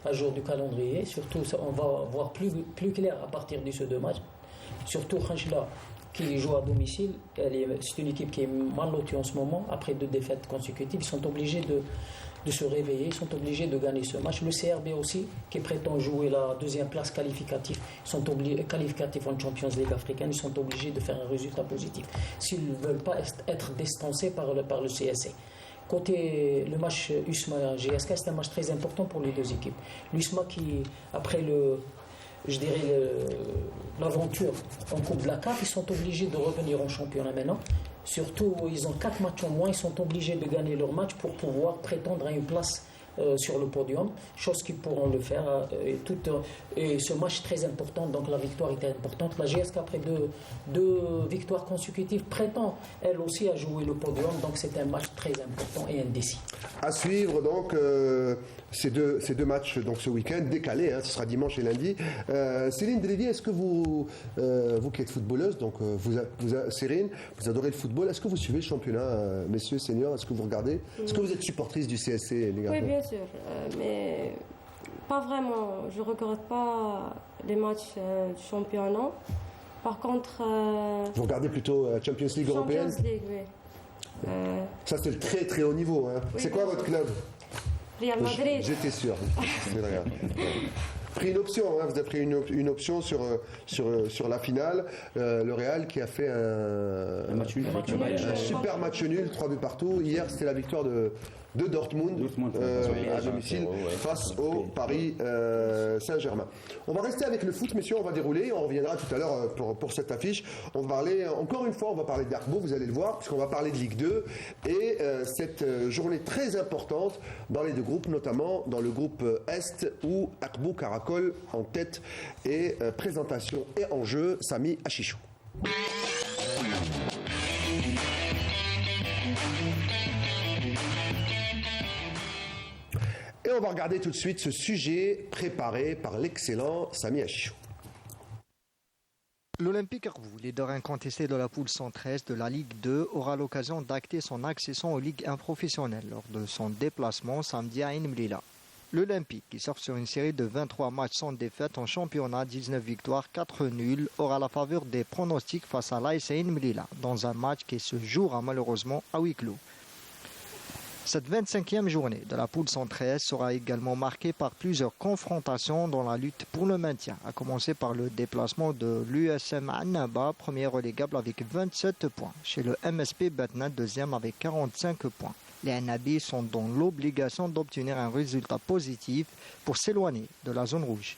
[SPEAKER 3] à jour du calendrier. Surtout, on va voir plus clair à partir de ces 2 matchs. Surtout Khenchla qui joue à domicile. C'est une équipe qui est mal lotie en ce moment. Après 2 défaites consécutives, ils sont obligés de se réveiller, ils sont obligés de gagner ce match. Le CRB aussi, qui prétend jouer la 2e place qualificative, qualificatif en Champions League africaine, ils sont obligés de faire un résultat positif s'ils ne veulent pas être distancés par le CSA. Côté le match USMA-GSK, c'est un match très important pour les 2 équipes. L'USMA qui, après l'aventure en Coupe de la CAF, ils sont obligés de revenir en championnat maintenant. Surtout, ils ont 4 matchs en moins, ils sont obligés de gagner leur match pour pouvoir prétendre à une place sur le podium, chose qu'ils pourront le faire. Et ce match très important, donc la victoire était importante. La GSK, après deux victoires consécutives, prétend elle aussi à jouer le podium, donc c'est un match très important et indécis.
[SPEAKER 1] À suivre donc ces deux matchs donc ce week-end décalés, ce sera dimanche et lundi. Céline Delévier, est-ce que vous qui êtes footballeuse, donc Céline, vous adorez le football, est-ce que vous suivez le championnat, messieurs seniors, est-ce que vous regardez, est-ce que vous êtes supportrice du CSC, les gars?
[SPEAKER 5] Oui, bien sûr, mais pas vraiment. Je ne regarde pas les matchs du championnat. Par contre,
[SPEAKER 1] vous regardez plutôt Champions League européenne?
[SPEAKER 5] Champions League, oui.
[SPEAKER 1] Ça, c'est le très très haut niveau. Hein.
[SPEAKER 5] Oui,
[SPEAKER 1] c'est quoi votre club?
[SPEAKER 5] Real Madrid.
[SPEAKER 1] J'étais sûr. Pris une option, hein. Vous avez pris une option sur la finale. Le Real qui a fait un super match nul, 3 buts partout. Hier, c'était la victoire de Dortmund à domicile face au Paris Saint-Germain. On va rester avec le foot, messieurs, on va dérouler, on reviendra tout à l'heure pour cette affiche. On va parler, encore une fois, on va parler d'Akbo, vous allez le voir, puisqu'on va parler de Ligue 2 et cette journée très importante dans les 2 groupes, notamment dans le groupe Est où Akbo caracole en tête et présentation et enjeu, Sami Achichou. Et on va regarder tout de suite ce sujet préparé par l'excellent Sami Achichou.
[SPEAKER 14] L'Olympique Akbou, leader incontesté de la poule 113 de la Ligue 2, aura l'occasion d'acter son accession aux Ligues 1 professionnelles lors de son déplacement samedi à Ain Mlila. L'Olympique, qui surfe sur une série de 23 matchs sans défaite en championnat, 19 victoires, 4 nuls, aura la faveur des pronostics face à l'AS Ain Mlila dans un match qui se jouera malheureusement à huis clos. Cette 25e journée de la poule 113 sera également marquée par plusieurs confrontations dans la lutte pour le maintien, à commencer par le déplacement de l'USM Annaba, premier relégable avec 27 points, chez le MSP Batna, deuxième avec 45 points. Les Annabis sont dans l'obligation d'obtenir un résultat positif pour s'éloigner de la zone rouge.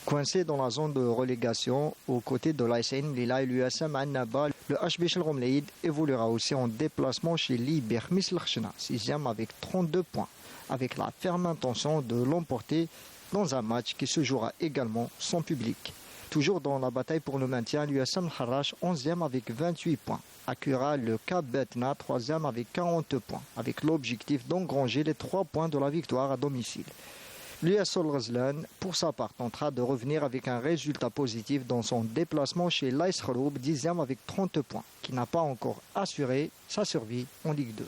[SPEAKER 14] Coincé dans la zone de relégation, aux côtés de l'AS Ain Mlila et l'USM Annaba, le HB Shel Romleïd évoluera aussi en déplacement chez l'Iber Mislachna, 6e avec 32 points, avec la ferme intention de l'emporter dans un match qui se jouera également sans public. Toujours dans la bataille pour le maintien, l'USM Harash, 11e avec 28 points, accueillera le Cap Betna, 3e avec 40 points, avec l'objectif d'engranger les 3 points de la victoire à domicile. L'US Sol Ghazlan, pour sa part, tentera de revenir avec un résultat positif dans son déplacement chez l'AS Kharoub, 10e avec 30 points, qui n'a pas encore assuré sa survie en Ligue 2.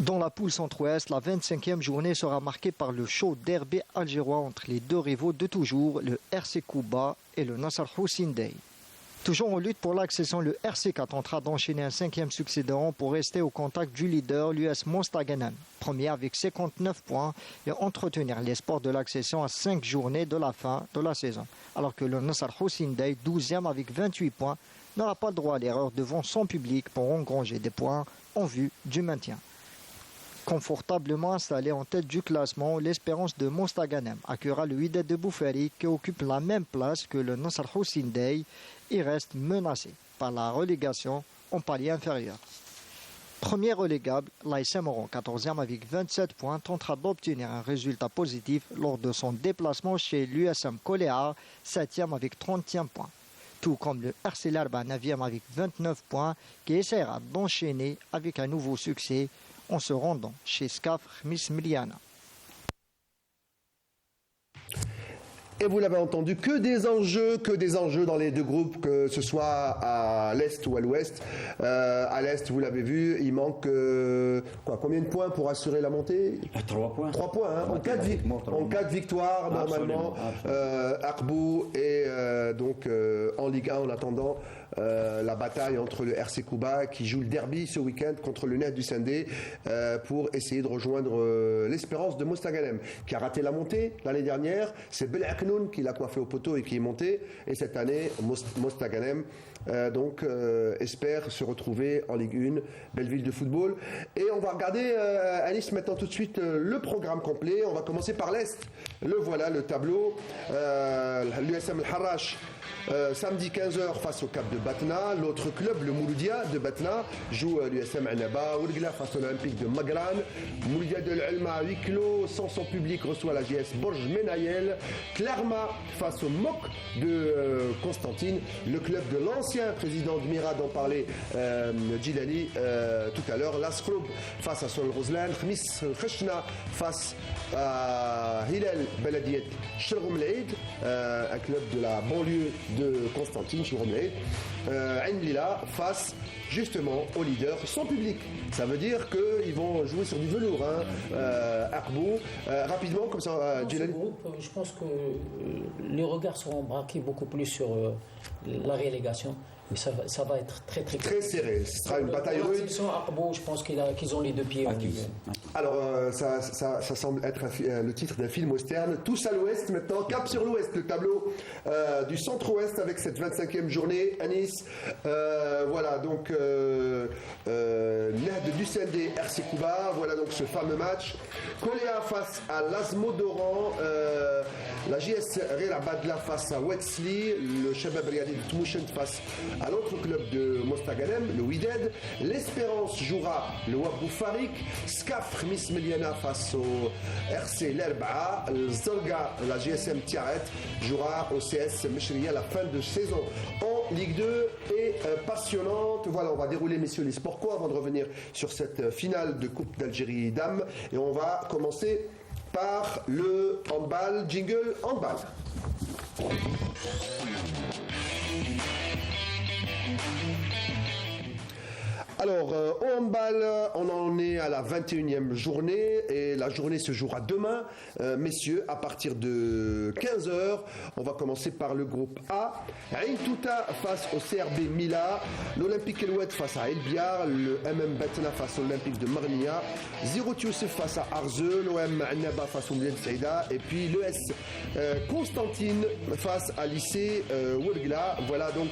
[SPEAKER 14] Dans la poule centre-ouest, la 25e journée sera marquée par le chaud derby algérois entre les 2 rivaux de toujours, le RC Kouba et le Nasser Hussein Dey. Toujours en lutte pour l'accession, le RC4 tentera d'enchaîner un 5e succès de rang pour rester au contact du leader, l'US Mostaganem, premier avec 59 points, et entretenir l'espoir de l'accession à 5 journées de la fin de la saison. Alors que le Nasser Hussein Dey, 12e avec 28 points, n'aura pas le droit à l'erreur devant son public pour engranger des points en vue du maintien. Confortablement installé en tête du classement, l'Espérance de Mostaganem accueillera le Wydad de Bouffari qui occupe la même place que le Nasser Hussein Dey et reste menacé par la relégation en palier inférieur. Premier relégable, l'ASM Oran, 14e avec 27 points, tentera d'obtenir un résultat positif lors de son déplacement chez l'USM Koléa, 7e avec 30e points. Tout comme le RC Larba, 9e avec 29 points, qui essaiera d'enchaîner avec un nouveau succès en se rendant chez SCAF Khmis Miliana.
[SPEAKER 1] Et vous l'avez entendu, que des enjeux dans les deux groupes, que ce soit à l'Est ou à l'Ouest. À l'Est, vous l'avez vu, il manque combien de points pour assurer la montée?
[SPEAKER 2] 3 points.
[SPEAKER 1] 3 points, hein, en cas de victoire, normalement. Akbou est donc en Ligue 1 en attendant la bataille entre le RC Kouba qui joue le derby ce week-end contre le Nehd du Sendé pour essayer de rejoindre l'Espérance de Mostaganem qui a raté la montée l'année dernière. C'est Bel Aknoun qui l'a coiffé au poteau et qui est monté. Et cette année, Mostaganem espère se retrouver en Ligue 1, belle ville de football. Et on va regarder, Anis, maintenant tout de suite le programme complet. On va commencer par l'Est. Le voilà, le tableau. L'USM Al-Harrach. Samedi 15h face au Cap de Batna. L'autre club, le Mouloudia de Batna, joue l'USM Annaba. Ourgla face au Olympique de Magran. Mouloudia de l'Elma à huis clos, sans son public, reçoit la JS Borj Menayel. Klarma face au MOC de Constantine. Le club de l'ancien président de Mira, dont parlait Djilali tout à l'heure. L'Ascroub face à Sol Rozlan. Khmis Khashna face à Hilal Beladiet Shelroum Leid, un club de la banlieue de Constantine, Shelroum Leid. Ain Lila face justement au leader sans public. Ça veut dire qu'ils vont jouer sur du velours. Akbou, rapidement, comme ça, Djilali.
[SPEAKER 3] Je pense que les regards seront braqués beaucoup plus sur la relégation. Mais ça va être très
[SPEAKER 1] serré. Ce sera une bataille rude.
[SPEAKER 3] Je pense qu'ils ont les deux pieds.
[SPEAKER 1] Alors, ça semble être le titre d'un film western. Tous à l'ouest maintenant, cap sur l'ouest, le tableau du centre-ouest avec cette 25e journée à Nice. Voilà, donc Nehd du Sendé, RC Kouba. Voilà donc ce fameux match. Koléa face à Lasmo d'Oran. La JS Rera Badla face à Wetzli. Le Shabab Riyadi de Tmouchent face à l'autre club de Mostaganem, le Wided. L'Espérance jouera le Wabou Farik. Skaf Khmis Meliana face au RC L'Erba'a. Zorga, la GSM Tiaret, jouera au CS Meshriya à la fin de saison en Ligue 2 et passionnante. Voilà, on va dérouler, messieurs, les sports co avant de revenir sur cette finale de Coupe d'Algérie Dames. Et on va commencer par le handball. Jingle handball. Alors, au handball, on en est à la 21e journée et la journée se jouera demain. Messieurs, à partir de 15h, on va commencer par le groupe A. Ain Touta face au CRB Mila, l'Olympique Eloued face à El Biar, le MM Batna face à l'Olympique de Marnia, Zirot Youssef face à Arzeu, l'OM Annaba face au Mouled Saïda et puis l'ES Constantine face à lycée Ourgla. Voilà donc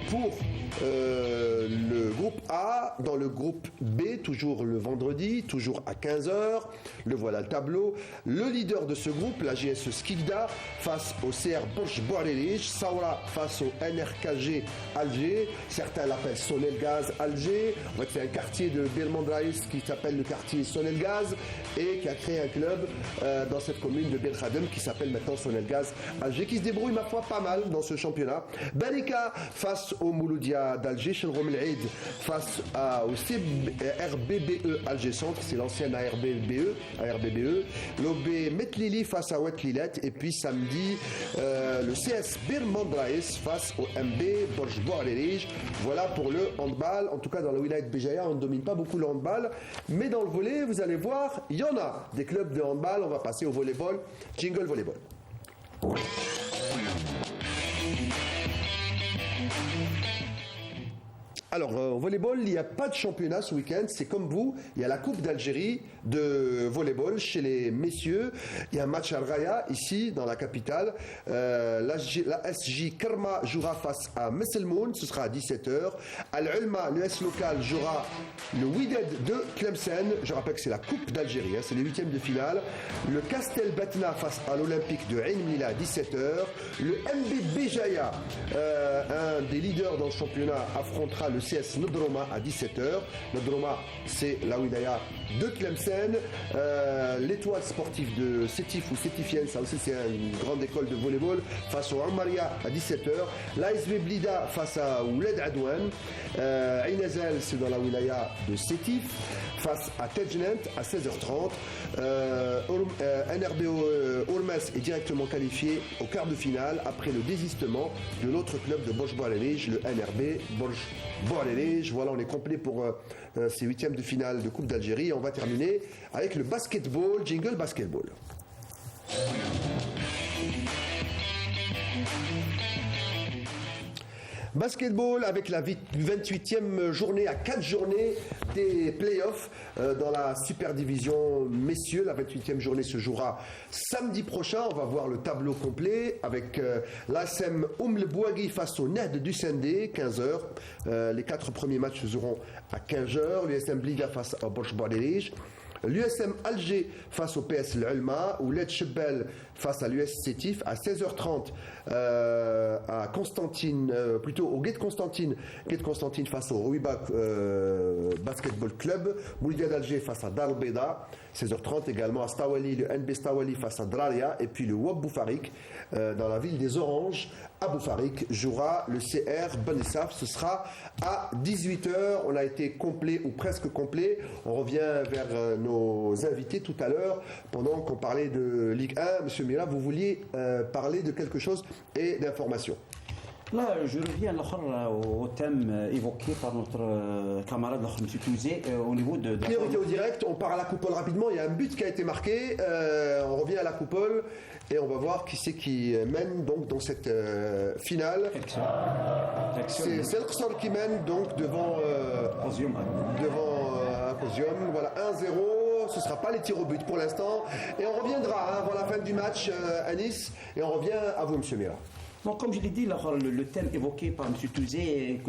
[SPEAKER 1] pour le groupe A. Dans le groupe B, toujours le vendredi, toujours à 15h, le voilà le tableau. Le leader de ce groupe, la GS Skikda, face au CR Borj Bouarerich, Saoura face au NRKG Alger, certains l'appellent Sonelgaz Alger, en fait c'est un quartier de Belmandraïs qui s'appelle le quartier Sonelgaz et qui a créé un club dans cette commune de Belkhadem qui s'appelle maintenant Sonelgaz Alger, qui se débrouille ma foi pas mal dans ce championnat. Barika face au Mouloudia d'Alger, Shelroum Leid face au RBBE Alger Centre, c'est l'ancienne ARBBE. L'OB Metlili face à Wetlilet et puis samedi le CS Birmandraïs face au MB Borj Bouarerich. Voilà pour le handball. En tout cas dans la wilaya de Béjaïa on ne domine pas beaucoup le handball, mais dans le volley vous allez voir il y en a des clubs de handball. On va passer au volleyball. Jingle volleyball. Alors, au volleyball, il n'y a pas de championnat ce week-end. C'est comme vous, il y a la Coupe d'Algérie de volleyball chez les messieurs. Il y a un match à Al-Raya, ici, dans la capitale. La SJ Karma jouera face à Messelmoun, ce sera à 17h. Al-Ulma, l'US local, jouera le Wided de Tlemcen. Je rappelle que c'est la Coupe d'Algérie, c'est les huitièmes de finale. Le Castel Batna face à l'Olympique de Ain Mila à 17h. Le MB Béjaïa, un des leaders dans le championnat, affrontera le CS Nodroma à 17h. Nodroma, c'est la wilaya de Tlemcen. L'Étoile sportive de Sétif ou Sétifienne, ça aussi c'est une grande école de volleyball, face au Amaria à 17h. L'ASV Blida face à Ouled Adouane. Ainazel, c'est dans la wilaya de Sétif, face à Tejnent à 16h30. NRBO Ormas est directement qualifié au quart de finale après le désistement de l'autre club de Borj-Bouarelij, le NRB Borj-Bouarelij. Voilà, on est complet pour ces huitièmes de finale de Coupe d'Algérie. On va terminer avec le basketball, jingle basketball. Basketball avec la 28e journée à 4 journées des playoffs dans la Super Division messieurs. La 28e journée se jouera samedi prochain. On va voir le tableau complet avec l'ASM Le Bouagui face au Ned du Sendé, 15h. Les 4 premiers matchs se joueront à 15h. L'USM Blida face à Borj-Bouarelij. L'USM Alger face au PS L'Ulma ou l'Ed Chebel face à l'US Sétif à 16h30 à Constantine, plutôt au Guet Constantine face au Rouiba Basketball Club. Moulia d'Alger face à Dar Beda, 16h30 également à Stawali, le NB Stawali face à Draria, et puis le Wab Boufarik dans la ville des Oranges à Boufarik jouera le CR Benessaf. Ce sera à 18h. On a été complet ou presque complet. On revient vers nos invités tout à l'heure pendant qu'on parlait de Ligue 1. Monsieur Mira, vous vouliez parler de quelque chose et d'informations.
[SPEAKER 2] Là, je reviens au thème évoqué par notre camarade M. Touzé au niveau de...
[SPEAKER 1] Priorité au direct, on part à la coupole rapidement. Il y a un but qui a été marqué. On revient à la coupole et on va voir qui c'est qui mène donc dans cette finale. C'est El Qsor qui mène donc devant Aposium. Voilà, 1-0. Ce ne sera pas les tirs au but pour l'instant. Et on reviendra avant la fin du match à Nice. Et on revient à vous, M. Mira.
[SPEAKER 2] Donc, comme je l'ai dit, le thème évoqué par M. Touzé est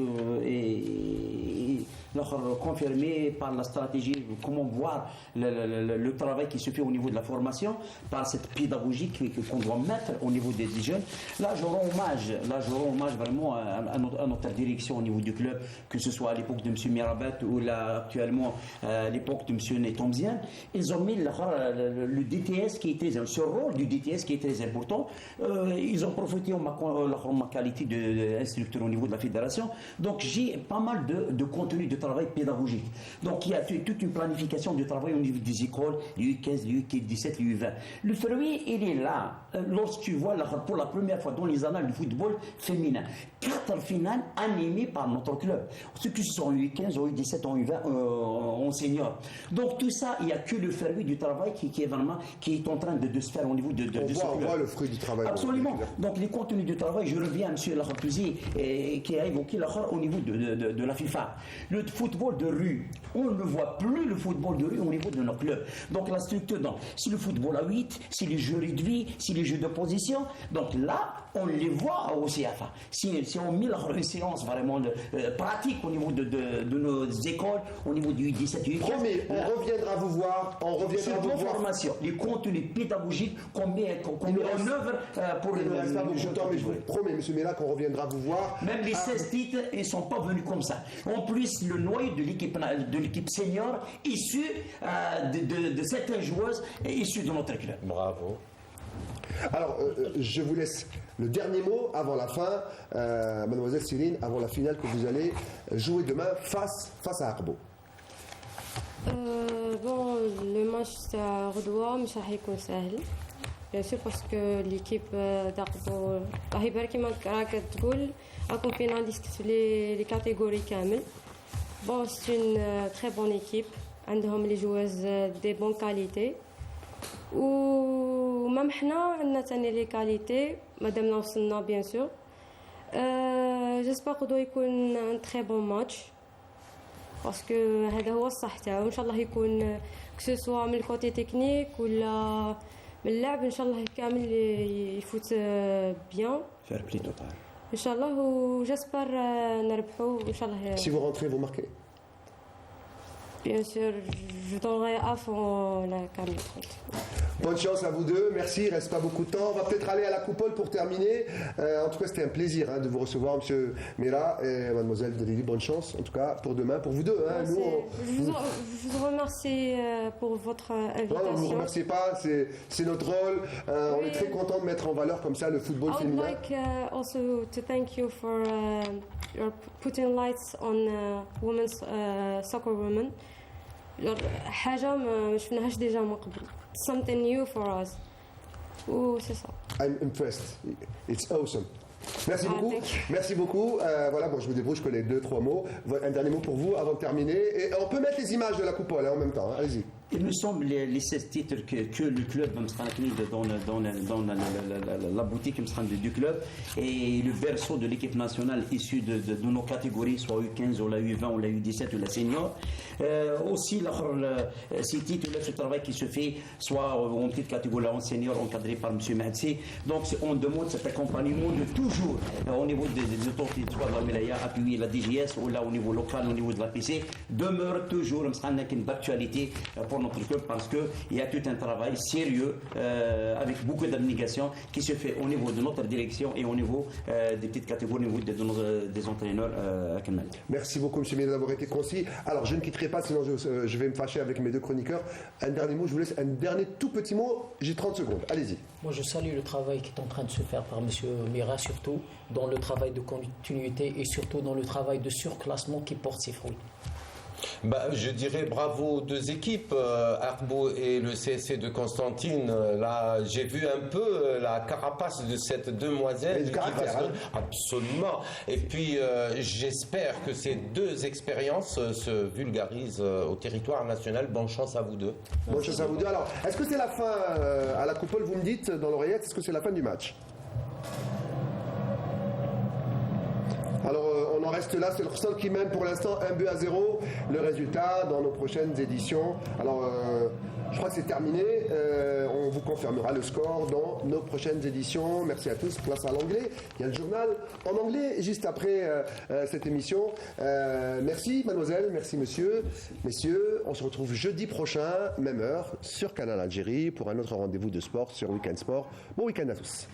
[SPEAKER 2] confirmé par la stratégie, comment voir le travail qui se fait au niveau de la formation, par cette pédagogie qu'on doit mettre au niveau des jeunes. Là, je rends hommage vraiment à notre direction au niveau du club, que ce soit à l'époque de M. Mirabat ou là, actuellement à l'époque de M. Netomzian. Ils ont mis le DTS qui est très, ce rôle du DTS qui est très important. Ils ont profité de ma qualité d'instructeur au niveau de la fédération. Donc, j'ai pas mal de contenu de travail pédagogique. Donc, il y a toute une planification de travail au niveau des écoles, les U15, les U17, les U20. Le fruit, il est là. Lorsque tu vois pour la première fois dans les annales du football féminin, 4 finales animées par notre club. Ceux qui sont en U15, en U17, en U20, en senior. Donc, tout ça, il n'y a que le fruit du travail qui est en train de se faire au niveau de ce club.
[SPEAKER 1] On voit le fruit du travail.
[SPEAKER 2] Absolument. Donc, les contenus du travail, je reviens à M. Larapouzi qui a évoqué au niveau de la FIFA. Le football de rue, on ne voit plus le football de rue au niveau de nos clubs. Donc la structure, c'est le football à 8, c'est les jeux réduits, c'est les jeux de position. Donc là, on les voit au CFA. Si on met une séance vraiment pratique au niveau de nos écoles, au niveau du 17 U15.
[SPEAKER 1] Promis, on reviendra vous voir.
[SPEAKER 2] Formation, les contenus pédagogiques qu'on met en œuvre pour les jeux.
[SPEAKER 1] Mais je vous promets, M. Mela, qu'on reviendra vous voir.
[SPEAKER 2] Même les 16 titres, ils ne sont pas venus comme ça. En plus, le noyau de l'équipe senior issu de certaines joueuses issues de notre club.
[SPEAKER 4] Bravo.
[SPEAKER 1] Alors, je vous laisse le dernier mot avant la fin, mademoiselle Céline, avant la finale que vous allez jouer demain face à Arbo.
[SPEAKER 5] Bon, le match c'est à Redouane, مش راح يكون سهل. Bien sûr parce que l'équipe d'Arbo راح يبقى كيما راك تقول راكم فيناليست في لي كاتيجوري كامل. Bon, c'est une très bonne équipe. عندهم les joueuses des bonnes qualités. ومام حنا عندنا تاني لي كاليتي مادامنا وصلنا bien sûr. J'espère غدوة يكون un très bon match. باسكو هذا هو الصح تاعو ان شاء الله يكون كسوسوا من الكوتي تكنيك ولا من اللعب ان شاء الله كامل يفوت بيان
[SPEAKER 2] فير بلي توتال
[SPEAKER 5] ان شاء الله وجاسبر نربحوا ان شاء الله.
[SPEAKER 1] Si vous rentrez, vous marquez.
[SPEAKER 5] Bien sûr, je donnerai à fond la caméra.
[SPEAKER 1] Bonne chance à vous deux, merci, il ne reste pas beaucoup de temps. On va peut-être aller à la coupole pour terminer. En tout cas, c'était un plaisir de vous recevoir, monsieur Mera et mademoiselle Delili. Bonne chance, en tout cas, pour demain, pour vous deux.
[SPEAKER 5] Je vous remercie pour votre invitation.
[SPEAKER 1] Non, ne vous remerciez pas, c'est notre rôle. On est très content de mettre en valeur comme ça le football féminin.
[SPEAKER 5] I would like also to thank you for your putting lights on women's soccer women. حاجة ما شفناهاش ديجا من قبل. Something new for us. C'est ça.
[SPEAKER 1] I'm impressed. It's awesome. Merci beaucoup. Merci beaucoup. Voilà, bon, je me débrouille, je connais 2-3 mots. Un dernier mot pour vous avant de terminer. Et on peut mettre les images de la coupole en même temps. Allez-y.
[SPEAKER 2] Il me semble les 16 titres que le club dans la boutique du club et le berceau de l'équipe nationale issue de nos catégories, soit U15 ou la U20 ou la U17 ou la senior. Aussi, ces titres, ce travail qui se fait soit en petite catégorie en senior encadré par M. Mahdi. Donc on demande cet accompagnement de toujours au niveau des autorités de la Wilaya, appuyer la DGS ou là au niveau local, au niveau de la PC, demeure toujours d'actualité pour notre club parce qu'il y a tout un travail sérieux avec beaucoup d'abnégation qui se fait au niveau de notre direction et au niveau des petites catégories, au niveau des entraîneurs à Canal.
[SPEAKER 1] Merci beaucoup, M. Mera, d'avoir été concis. Alors, je ne quitterai pas, sinon je vais me fâcher avec mes deux chroniqueurs. Un dernier mot, je vous laisse un dernier tout petit mot. J'ai 30 secondes. Allez-y.
[SPEAKER 3] Moi, je salue le travail qui est en train de se faire par M. Mera, surtout dans le travail de continuité et surtout dans le travail de surclassement qui porte ses fruits.
[SPEAKER 4] Je dirais bravo aux deux équipes, Arbo et le CSC de Constantine. Là, j'ai vu un peu la carapace de cette demoiselle. Absolument. Et puis, j'espère que ces deux expériences se vulgarisent au territoire national. Bonne chance à vous deux.
[SPEAKER 1] Bonne chance à vous deux. Alors, est-ce que c'est la fin à la coupole? Vous me dites dans l'oreillette, est-ce que c'est la fin du match? Alors on en reste là, c'est le Rostov qui mène pour l'instant 1-0. Le résultat dans nos prochaines éditions. Alors je crois que c'est terminé. On vous confirmera le score dans nos prochaines éditions. Merci à tous. Place à l'anglais. Il y a le journal en anglais juste après cette émission. Merci mademoiselle, merci monsieur. Messieurs, on se retrouve jeudi prochain, même heure, sur Canal Algérie pour un autre rendez-vous de sport sur Weekend Sport. Bon week-end à tous.